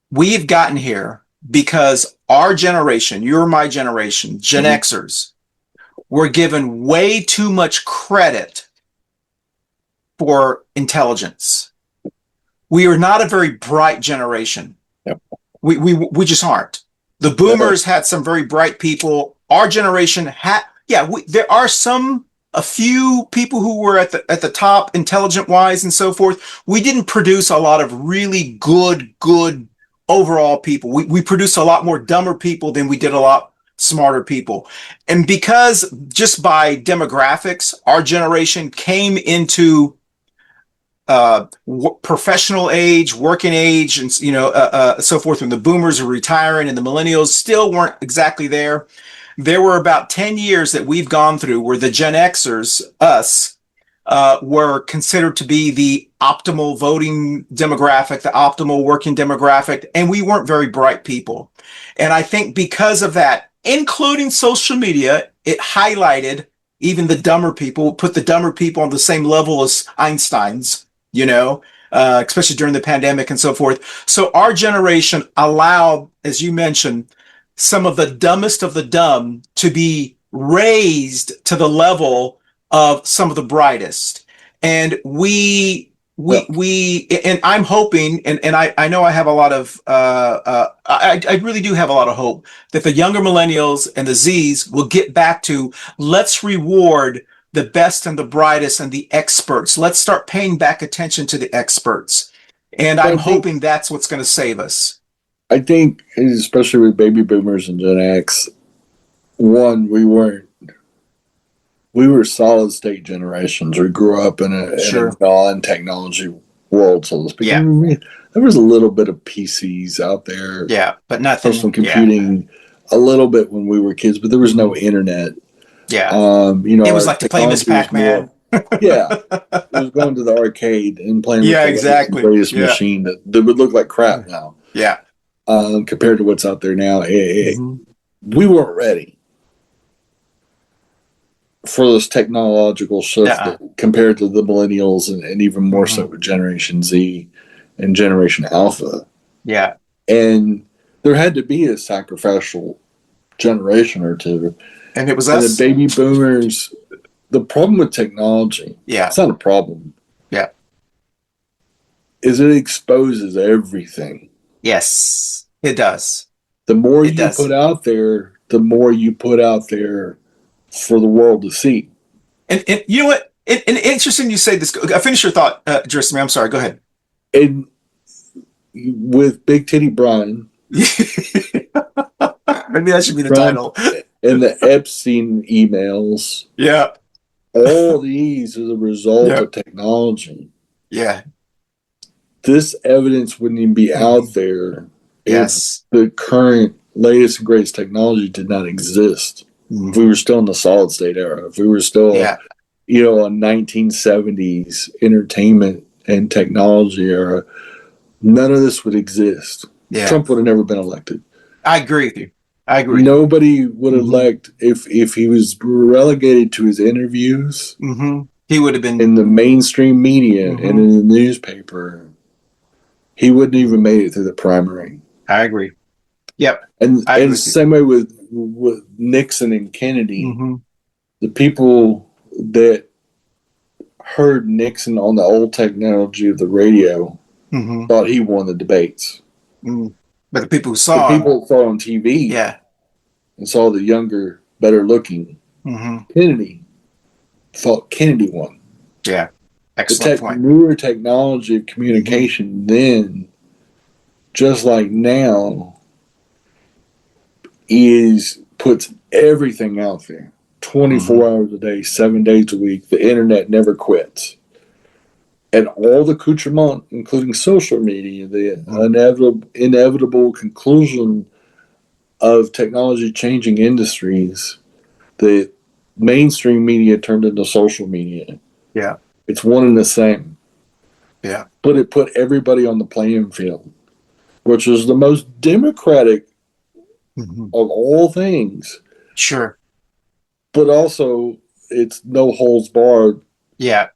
We've gotten here because our generation, your my generation, Gen Xers, were given way too much credit for intelligence. We are not a very bright generation. We just aren't. The boomers had some very bright people. Our generation had, there are a few people who were at the top, intelligent wise and so forth. We didn't produce a lot of really good overall people. We produced a lot more dumber people than we did a lot smarter people. And because just by demographics, our generation came into professional age, working age, and so forth. When the boomers were retiring and the millennials still weren't exactly there, there were about 10 years that we've gone through where the Gen Xers, us, were considered to be the optimal voting demographic, the optimal working demographic, and we weren't very bright people. And I think because of that, including social media, it highlighted even the dumber people, put the dumber people on the same level as Einstein's, especially during the pandemic and so forth. So our generation allowed, as you mentioned, some of the dumbest of the dumb to be raised to the level of some of the brightest. And and I'm hoping, and I know I have a lot of, I really do have a lot of hope that the younger millennials and the Zs will get back to, let's reward the best and the brightest and the experts. Let's start paying back attention to the experts. And I'm hoping that's what's going to save us. I think, especially with baby boomers and Gen X, one, we were solid state generations. We grew up in a non-technology world, so to speak. Yeah. There was a little bit of PCs out there. Yeah, but nothing. Personal computing a little bit when we were kids, but there was no internet. Yeah. It was like to play Miss Pac-Man. It was going to the arcade and playing with the greatest machine that would look like crap now. Yeah. Compared to what's out there now. We weren't ready for this technological shift compared to the millennials and even more so with Generation Z and Generation Alpha. Yeah. And there had to be a sacrificial generation or two. And it was And us. the baby boomers, the problem with technology, Yeah. it's not a problem. Yeah. Is it exposes everything. Yes, it does. The more It you does. put out there, the more you put out there for the world to see. And you know what? And interesting you say this. Finish your thought, Gersemi. I'm sorry. Go ahead. And with Big Titty Brian, Maybe that should be the Brian title. and the Epstein emails, Yeah. all these are the result Yeah. of technology. Yeah. This evidence wouldn't even be out there Yes. if the current latest and greatest technology did not exist. If we were still in the solid state era, if we were still, Yeah. a 1970s entertainment and technology era, none of this would exist. Yeah. Trump would have never been elected. I agree with you. I agree. Nobody would elect if he was relegated to his interviews He would have been in the mainstream media and in the newspaper. He wouldn't even made it through the primary. I agree. Yep. And I agree the with you. same way with Nixon and Kennedy, Mm-hmm. the people that heard Nixon on the old technology of the radio thought he won the debates. But the people who The saw people saw on TV yeah. and saw the younger, better looking Kennedy thought Kennedy won. Yeah. Excellent point. Newer technology of communication then, just like now, puts everything out there 24 hours a day, 7 days a week. The internet never quits. And all the accoutrement, including social media, the inevitable conclusion of technology changing industries, the mainstream media turned into social media. Yeah. It's one and the same. Yeah. But it put everybody on the playing field, which is the most democratic of all things. Sure. But also, it's no holds barred. Yeah.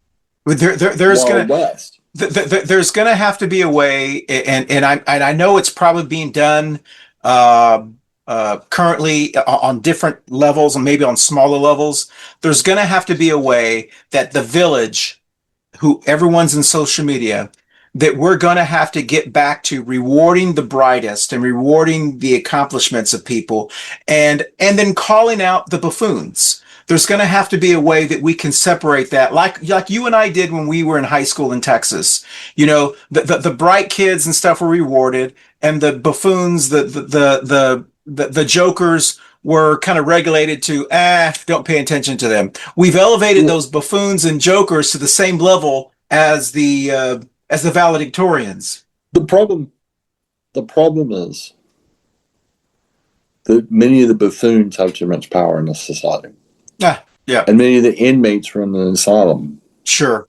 There's Wild West. There's gonna have to be a way, and I know it's probably being done currently on different levels and maybe on smaller levels. There's gonna have to be a way that the village, who everyone's in social media, that we're gonna have to get back to rewarding the brightest and rewarding the accomplishments of people, and then calling out the buffoons. There's going to have to be a way that we can separate that, like you and I did when we were in high school in Texas. You know, the bright kids and stuff were rewarded, and the buffoons, the jokers were kind of regulated to don't pay attention to them. We've elevated those buffoons and jokers to the same level as the valedictorians. The problem is that many of the buffoons have too much power in the society. Yeah. And many of the inmates are in the asylum. Sure.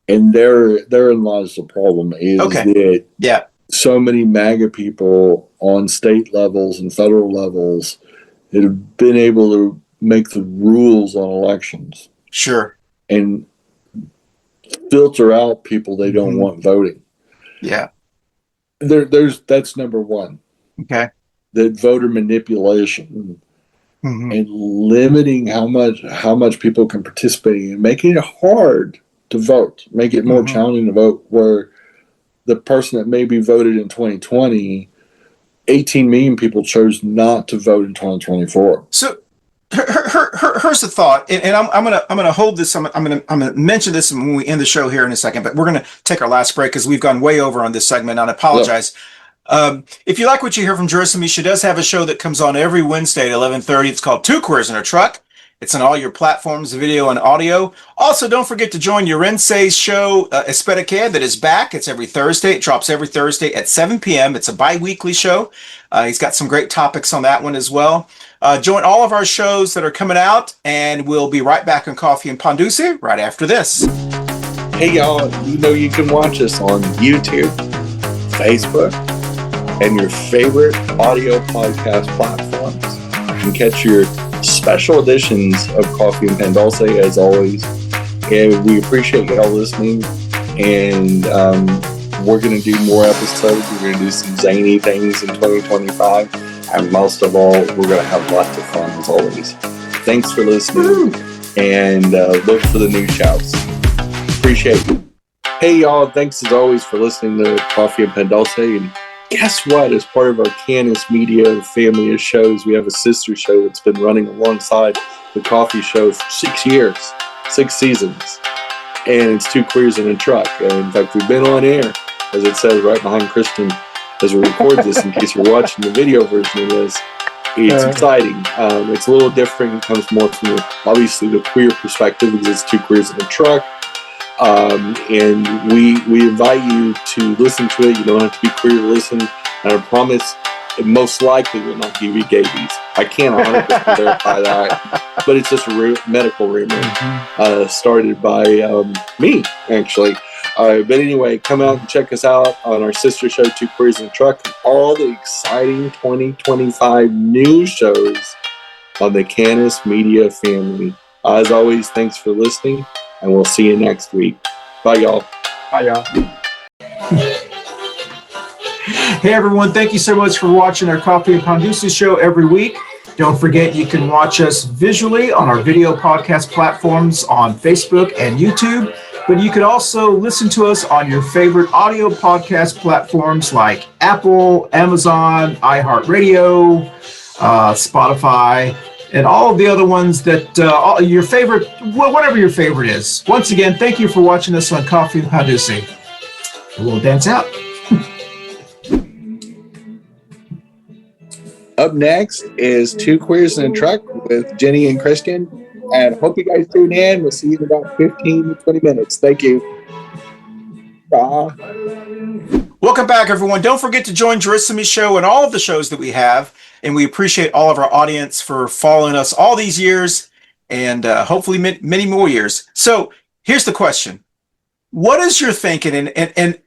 And therein lies the problem is that so many MAGA people on state levels and federal levels that have been able to make the rules on elections. Sure. And filter out people they don't want voting. Yeah. That's number one. Okay. That voter manipulation and limiting how much people can participate in, making it hard to vote, make it more challenging to vote, where the person that maybe voted in 2020, 18 million people chose not to vote in 2024. So here's the thought, and I'm gonna hold this. I'm gonna mention this when we end the show here in a second, but we're gonna take our last break because we've gone way over on this segment, and I apologize. If you like what you hear from Gersemi, she does have a show that comes on every Wednesday at 11:30. It's called Two Queers in a Truck. It's on all your platforms, video and audio. Also, don't forget to join Yorense's show, Esperique, that is back. It's every Thursday. It drops every Thursday at 7 p.m. It's a bi-weekly show. He's got some great topics on that one as well. Join all of our shows that are coming out, and we'll be right back on Coffee and Pan Dulce right after this. Hey, y'all, you can watch us on YouTube, Facebook, and your favorite audio podcast platforms. You can catch your special editions of Coffee and Pan Dulce, as always. And we appreciate y'all listening. And we're going to do more episodes. We're going to do some zany things in 2025. And most of all, we're going to have lots of fun, as always. Thanks for listening, and look for the new shouts. Appreciate it. Hey, y'all. Thanks, as always, for listening to Coffee Pan Dulce. And guess what? As part of our Cannis Media family of shows, we have a sister show that's been running alongside the Coffee Show for 6 years, 6 seasons. And it's Two Queers in a Truck. And in fact, we've been on air, as it says right behind Christian, as we record this, in case you're watching the video version of this. It's exciting. It's a little different. It comes more from, obviously, the queer perspective, because it's Two Queers in a Truck. And we invite you to listen to it. You don't have to be queer to listen. And I promise it most likely will not give you scabies. I can't 100% verify that, but it's just a medical rumor started by me, actually. But anyway, come out and check us out on our sister show, Two Queers in a Truck, and all the exciting 2025 news shows on the Cannis Media family. As always, thanks for listening, and we'll see you next week. Bye, y'all. Bye, y'all. Hey, everyone. Thank you so much for watching our Coffee Pan Dulce Show every week. Don't forget, you can watch us visually on our video podcast platforms on Facebook and YouTube, but you can also listen to us on your favorite audio podcast platforms like Apple, Amazon, iHeartRadio, Spotify, and all of the other ones that your favorite, whatever your favorite is. Once again, thank you for watching us on Coffee Pan Dulce. We'll dance out. Up next is Two Queers in a Truck with Jenny and Christian. And hope you guys tune in. We'll see you in about 15 to 20 minutes. Thank you. Bye. Welcome back, everyone. Don't forget to join Gersemi Show and all of the shows that we have. And we appreciate all of our audience for following us all these years, and hopefully many more years. So here's the question. What is your thinking? And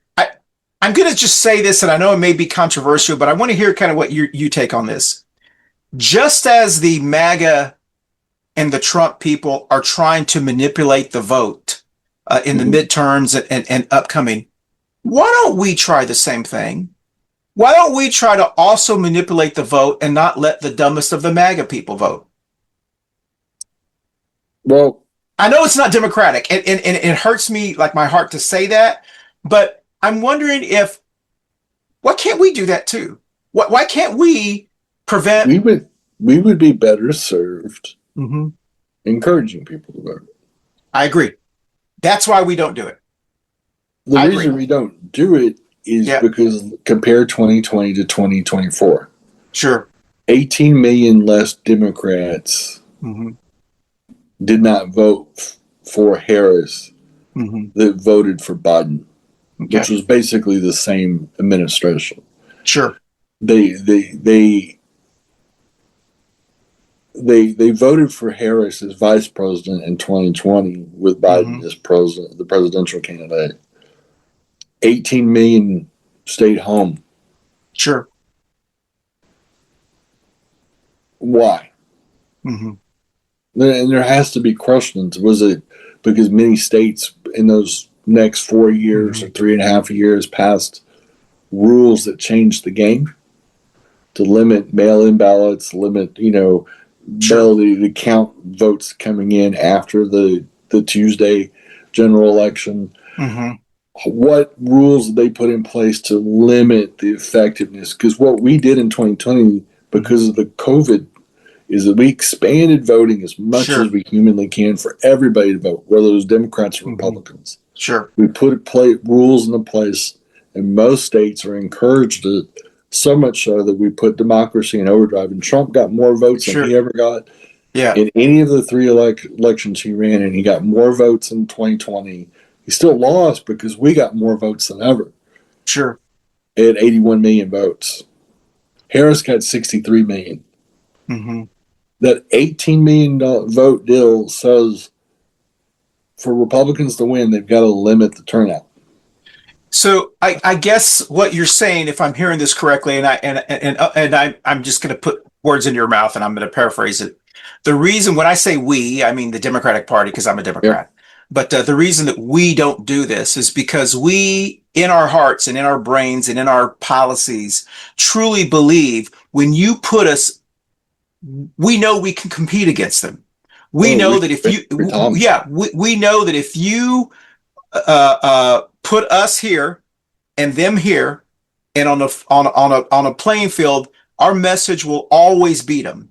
I'm going to just say this, and I know it may be controversial, but I want to hear kind of what you take on this. Just as the MAGA and the Trump people are trying to manipulate the vote in the midterms and upcoming, why don't we try the same thing? Why don't we try to also manipulate the vote and not let the dumbest of the MAGA people vote? Well, I know it's not democratic, and it hurts me like my heart to say that, but I'm wondering why can't we do that too? Why can't we prevent? We would be better served encouraging people to vote. I agree. That's why we don't do it. The reason we don't do it is because compare 2020 to 2024. Sure. 18 million less Democrats did not vote for Harris that voted for Biden. Okay. Which was basically the same administration. Sure. They voted for Harris as vice president in 2020 with Biden as president, the presidential candidate. 18 million stayed home. Sure. Why? And there has to be questions. Was it because many states in those next 4 years or 3.5 years passed rules that changed the game to limit mail-in ballots, limit, ability to count votes coming in after the Tuesday general election? What rules did they put in place to limit the effectiveness? Because what we did in 2020, because of the COVID, is that we expanded voting as much as we humanly can for everybody to vote, whether it was Democrats or Republicans. Sure. We put rules into place, and most states are encouraged it, so much so that we put democracy in overdrive. And Trump got more votes than he ever got in any of the 3 elections he ran in. He got more votes in 2020. He still lost because we got more votes than ever. Sure. At 81 million votes. Harris got 63 million. That $18 million vote deal says for Republicans to win, they've got to limit the turnout. So I guess what you're saying, if I'm hearing this correctly, and I'm just going to put words in your mouth, and I'm going to paraphrase it. The reason when I say we, I mean the Democratic Party, because I'm a Democrat. But the reason that we don't do this is because we, in our hearts and in our brains and in our policies, truly believe when you put us, we know we can compete against them. We know that if you, we know that if you put us here and them here, and on a playing field, our message will always beat them,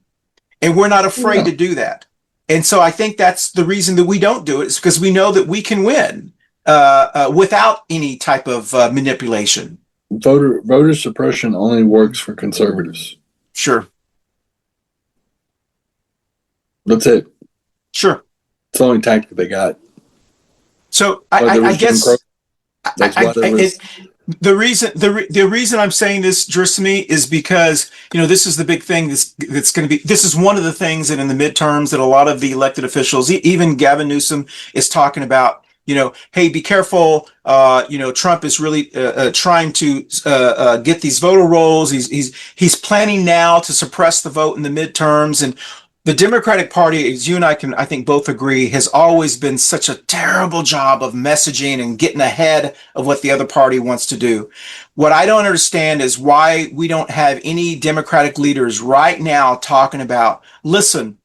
and we're not afraid to do that. And so I think that's the reason that we don't do it, is because we know that we can win without any type of manipulation. Voter suppression only works for conservatives. Sure. That's it. Sure. It's the only tactic they got. So I guess the reason I'm saying this, Gersemi, is because, this is the big thing that's going to be, this is one of the things that in the midterms that a lot of the elected officials, even Gavin Newsom, is talking about, hey, be careful. Trump is really trying to get these voter rolls. He's planning now to suppress the vote in the midterms. And the Democratic Party, as you and I can, I think, both agree, has always been such a terrible job of messaging and getting ahead of what the other party wants to do. What I don't understand is why we don't have any Democratic leaders right now talking about, listen,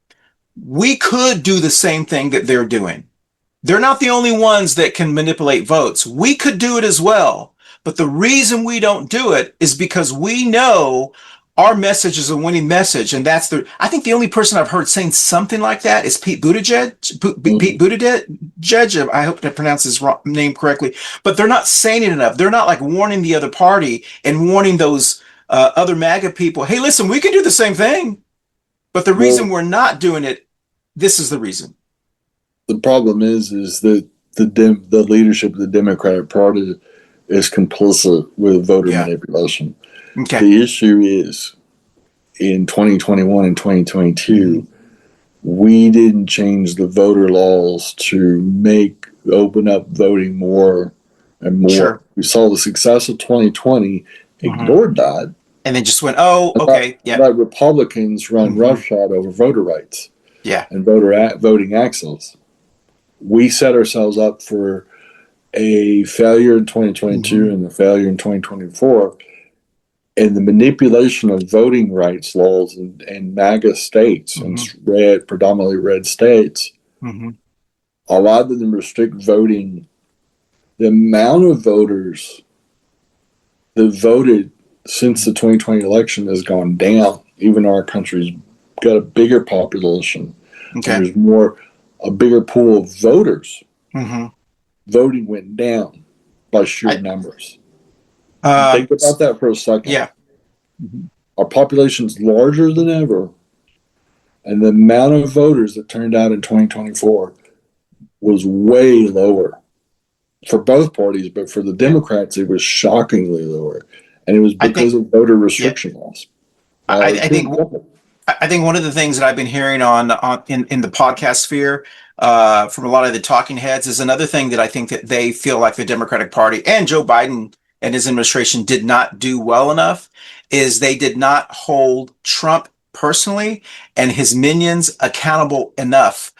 we could do the same thing that they're doing. They're not the only ones that can manipulate votes. We could do it as well. But the reason we don't do it is because we know our message is a winning message. And I think the only person I've heard saying something like that is Pete Buttigieg. Pete Buttigieg, I hope I pronounced his name correctly, but they're not saying it enough. They're not like warning the other party and warning those other MAGA people, hey, listen, we can do the same thing. But the reason we're not doing it, this is the reason. The problem is that the leadership of the Democratic Party is complicit with voter manipulation. Okay. The issue is, in 2021 and 2022, we didn't change the voter laws to open up voting more and more. Sure. We saw the success of 2020, ignored that, and then just went, oh, okay, yeah. Let Republicans run roughshod over voter rights, and voting access. We set ourselves up for a failure in 2022 and a failure in 2024. And the manipulation of voting rights laws in MAGA states and predominantly red states, a lot of them restrict voting. The amount of voters that voted since the 2020 election has gone down. Even our country's got a bigger population. Okay. There's a bigger pool of voters. Voting went down by sheer numbers. Think about that for a second. Yeah. Our population's larger than ever, and the amount of voters that turned out in 2024 was way lower for both parties, but for the Democrats, it was shockingly lower, and it was because of voter restriction laws. I think one of the things that I've been hearing in the podcast sphere from a lot of the talking heads is another thing that I think that they feel like the Democratic Party and Joe Biden and his administration did not do well enough is they did not hold Trump personally and his minions accountable enough.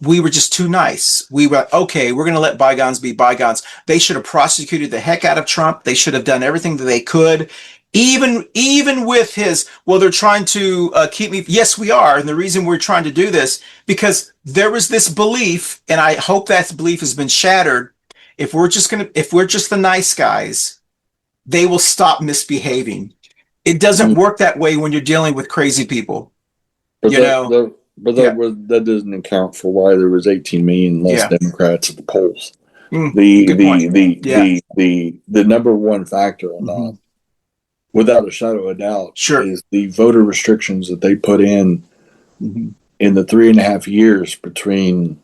We were just too nice. We were, okay, we're going to let bygones be bygones. They should have prosecuted the heck out of Trump. They should have done everything that they could. Even with his, well, they're trying to keep me. Yes, we are. And the reason we're trying to do this, because there was this belief, and I hope that belief has been shattered. If we're just the nice guys, they will stop misbehaving. It doesn't work that way when you're dealing with crazy people. But that doesn't account for why there was 18 million less Democrats at the polls. The number one factor on that, without a shadow of a doubt, is the voter restrictions that they put in the 3.5 years between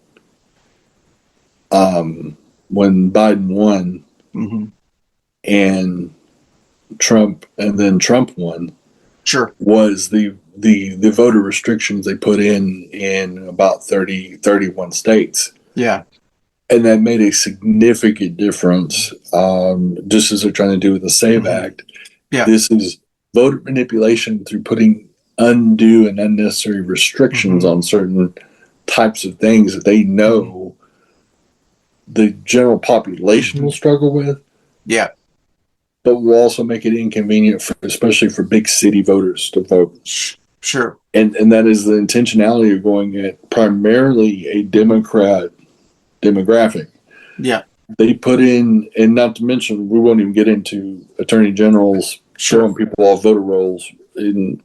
when Biden won and Trump, and then Trump won, was the voter restrictions they put in about 31 states. Yeah. And that made a significant difference, just as they're trying to do with the SAVE Act. Yeah. This is voter manipulation through putting undue and unnecessary restrictions on certain types of things that they know the general population will struggle with. Yeah. But will also make it inconvenient, especially for big city voters, to vote. Sure. And that is the intentionality of going at primarily a Democrat demographic. Yeah. They put in, and not to mention, we won't even get into attorney generals showing people off voter rolls in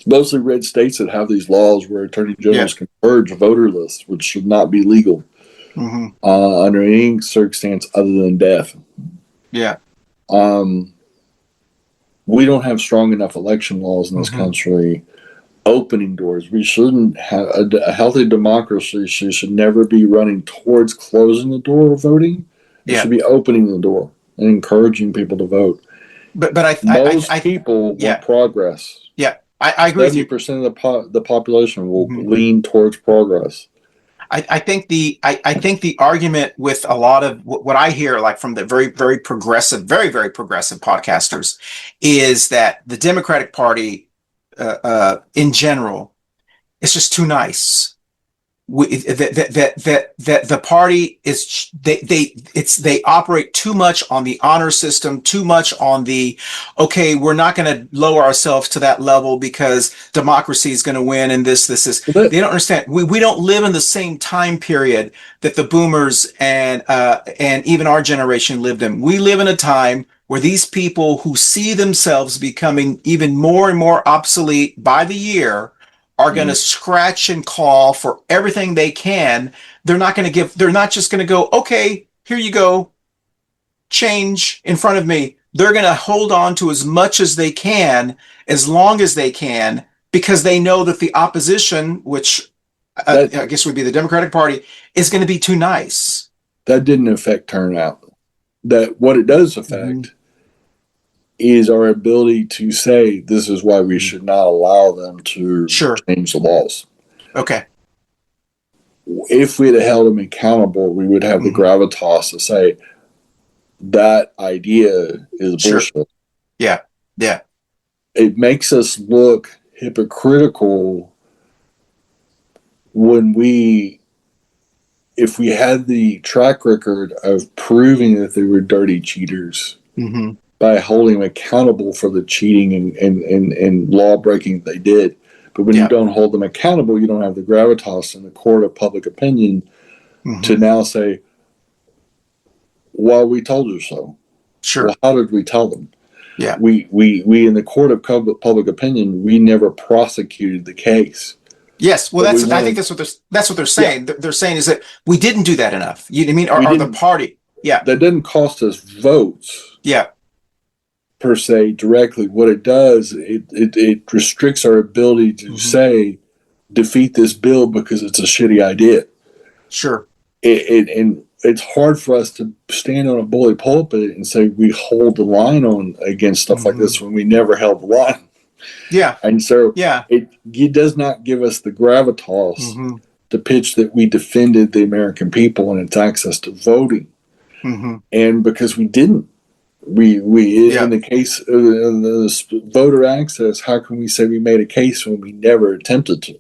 mostly red states that have these laws where attorney generals can purge voter lists, which should not be legal under any circumstance other than death. Yeah. We don't have strong enough election laws in this country opening doors. We shouldn't have a healthy democracy. Should never be running towards closing the door of voting. It should be opening the door and encouraging people to vote. But most people want progress. Yeah, I agree with you. 70% of the population will lean towards progress. I think the argument with a lot of what I hear, like from the very progressive podcasters, is that the Democratic Party in general is just too nice. That the party is they operate too much on the honor system, too much on the we're not going to lower ourselves to that level because democracy is going to win and this is they don't understand. We don't live in the same time period that the boomers and even our generation lived in. We live in a time where these people who see themselves becoming even more and more obsolete by the year are going to scratch and claw for everything they can. They're not just going to go, okay, here you go, change in front of me. They're going to hold on to as much as they can, as long as they can, because they know that the opposition, which I guess would be the Democratic Party, is going to be too nice. That didn't affect turnout. That what it does affect is our ability to say this is why we should not allow them to change the laws. Okay. If we'd have held them accountable, we would have the gravitas to say that idea is bullshit. Yeah. Yeah. It makes us look hypocritical when if we had the track record of proving that they were dirty cheaters by holding them accountable for the cheating and law breaking they did. But when you don't hold them accountable, you don't have the gravitas in the court of public opinion to now say, well, we told you so. Sure. Well, how did we tell them? Yeah. We in the court of public opinion, we never prosecuted the case. Yes, well, I think that's what they're saying. Yeah. They're saying is that we didn't do that enough. You know what I mean? Or the party? Yeah, that didn't cost us votes. Yeah, per se directly. What it does, it restricts our ability to say defeat this bill because it's a shitty idea. Sure. And it's hard for us to stand on a bully pulpit and say we hold the line on against stuff like this when we never held the line. Yeah. And so it does not give us the gravitas to pitch that we defended the American people and its access to voting. And because we didn't, we in the case of the voter access, how can we say we made a case when we never attempted to?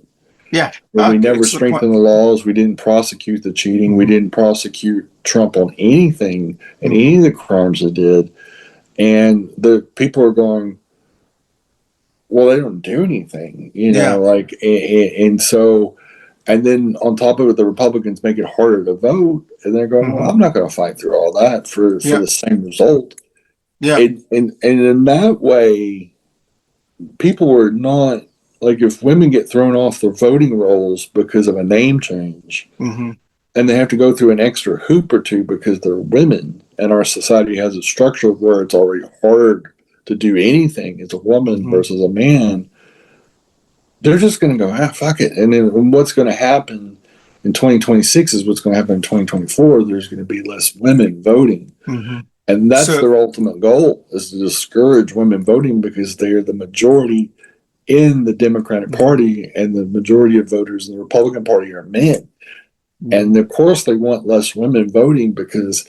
Yeah. When we never strengthened the laws, we didn't prosecute the cheating, we didn't prosecute Trump on anything and any of the crimes they did. And the people are going, well, they don't do anything, like, and so, and then on top of it, the Republicans make it harder to vote, and they're going, well, I'm not going to fight through all that for the same result. Yeah. And in that way, people were not, like, if women get thrown off their voting rolls because of a name change, and they have to go through an extra hoop or two because they're women, and our society has a structure where it's already hard to do anything as a woman versus a man, they're just going to go, fuck it. And then what's going to happen in 2026 is what's going to happen in 2024. There's going to be less women voting. And that's their ultimate goal, is to discourage women voting because they are the majority in the Democratic Party, and the majority of voters in the Republican Party are men. And of course they want less women voting because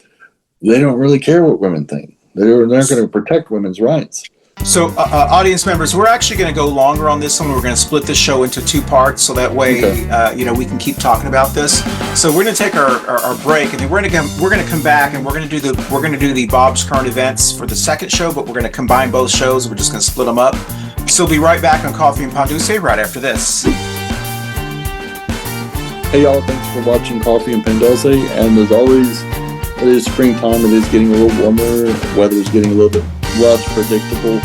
they don't really care what women think. They're not going to protect women's rights. So, audience members, we're actually going to go longer on this one. We're going to split this show into 2 parts, so that way, we can keep talking about this. So we're going to take our break, and then we're going to come back, and we're going to do the Bob's Current Events for the second show, but we're going to combine both shows. We're just going to split them up. So we'll be right back on Coffee and Pan Dulce right after this. Hey y'all, thanks for watching Coffee and Pan Dulce. And as always, it is springtime. It is getting a little warmer. Weather is getting a little bit less predictable.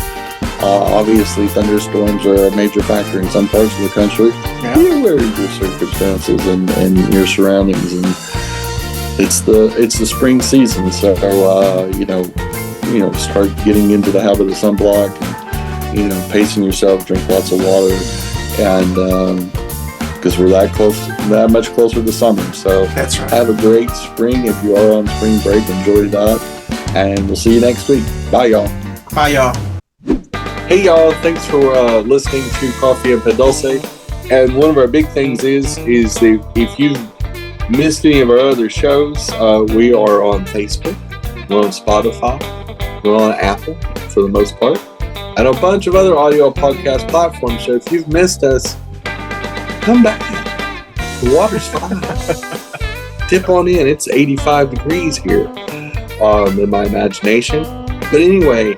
Obviously, thunderstorms are a major factor in some parts of the country. Yeah. Be aware of your circumstances and your surroundings. And it's the spring season, so start getting into the habit of sunblock. Pacing yourself, drink lots of water, and because we're that much closer to summer. So that's right. Have a great spring. If you are on spring break, enjoy that, and we'll see you next week. Bye, y'all. Bye, y'all. Hey, y'all. Thanks for listening to Coffee and Pan Dulce. And one of our big things is that if you missed any of our other shows, we are on Facebook, we're on Spotify, we're on Apple for the most part, and a bunch of other audio podcast platforms. So if you've missed us, come back. The water's fine. Dip on in. It's 85 degrees here in my imagination. But anyway,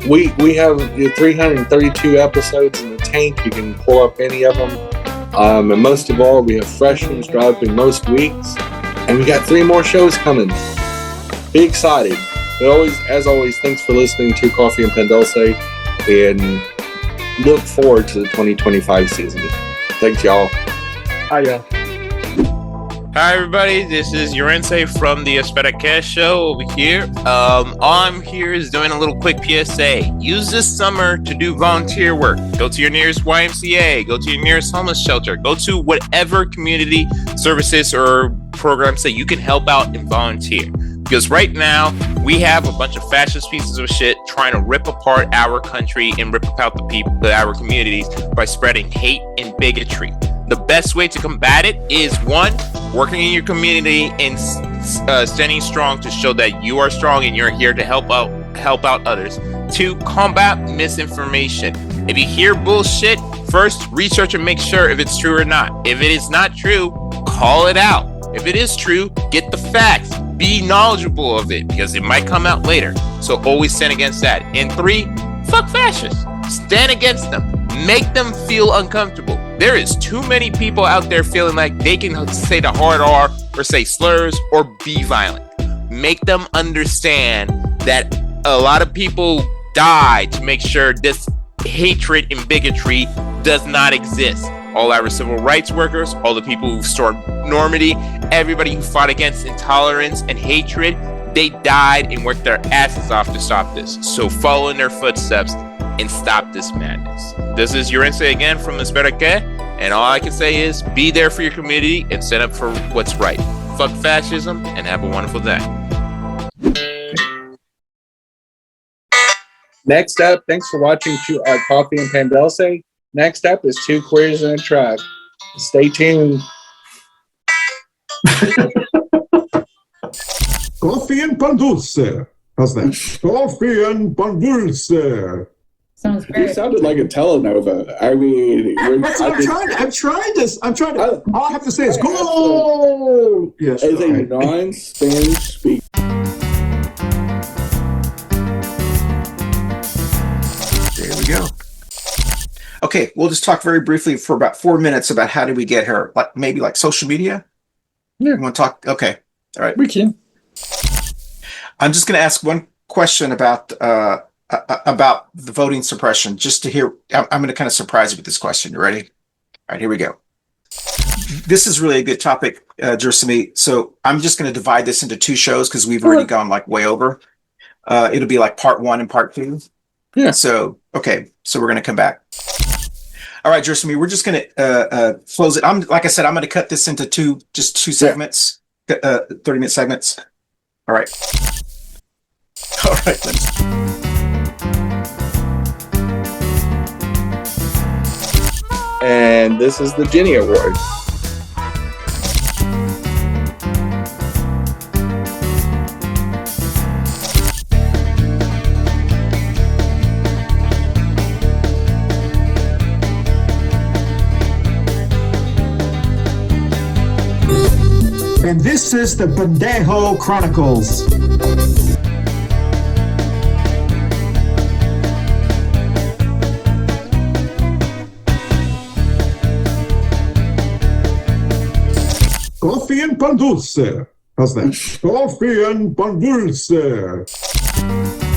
we have 332 episodes in the tank. You can pull up any of them. And most of all, we have fresh ones dropping most weeks. And we got 3 more shows coming. Be excited. But as always, thanks for listening to Coffee and Pan Dulce. And look forward to the 2025 season. Thanks, y'all. Hi, y'all. Hi, everybody. This is Yorense from the LatinX Show over here. All I'm here is doing a little quick PSA. Use this summer to do volunteer work. Go to your nearest YMCA. Go to your nearest homeless shelter. Go to whatever community services or programs that you can help out and volunteer. Because right now, we have a bunch of fascist pieces of shit trying to rip apart our country and rip apart the people, our communities, by spreading hate and bigotry. The best way to combat it is 1, working in your community and standing strong to show that you are strong and you're here to help out others. 2, combat misinformation. If you hear bullshit, first research and make sure if it's true or not. If it is not true, call it out. If it is true, get the facts. Be knowledgeable of it because it might come out later. So always stand against that. And 3, fuck fascists. Stand against them. Make them feel uncomfortable. There is too many people out there feeling like they can say the hard R or say slurs or be violent. Make them understand that a lot of people died to make sure this hatred and bigotry does not exist. All our civil rights workers, all the people who restored normity, everybody who fought against intolerance and hatred, they died and worked their asses off to stop this. So follow in their footsteps and stop this madness. This is Yorense again from LatinX, and all I can say is be there for your community and stand up for what's right. Fuck fascism and have a wonderful day. Next up, thanks for watching Coffee and Pan Dulce. Next up is 2 Queers and a Track. Stay tuned. Coffee and Pan Dulce. How's that? Coffee and Pan Dulce. Sounds You great. sounded like a telenova. I mean, I'm trying to. All I have to say is go. Yes. as a right. non-Spanish speaker. There we go. Okay, we'll just talk very briefly for about 4 minutes about how did we get here. Maybe social media? Yeah. You want to talk? Okay. All right. We can. I'm just going to ask one question about the voting suppression, just to hear. I'm going to kind of surprise you with this question. You ready? All right, here we go. This is really a good topic, Gersemi. So I'm just going to divide this into 2 shows because we've already gone way over. It'll be part 1 and part 2. Yeah. So, okay. So we're going to come back. All right, Gersemi, we're just going to close it. Like I said, I'm going to cut this into 2 segments, 30-minute segments. All right. All right. And this is the Jenny Award. And this is the Pendejo Chronicles. Pan Dulce. How's that? Coffee and Pan Dulce.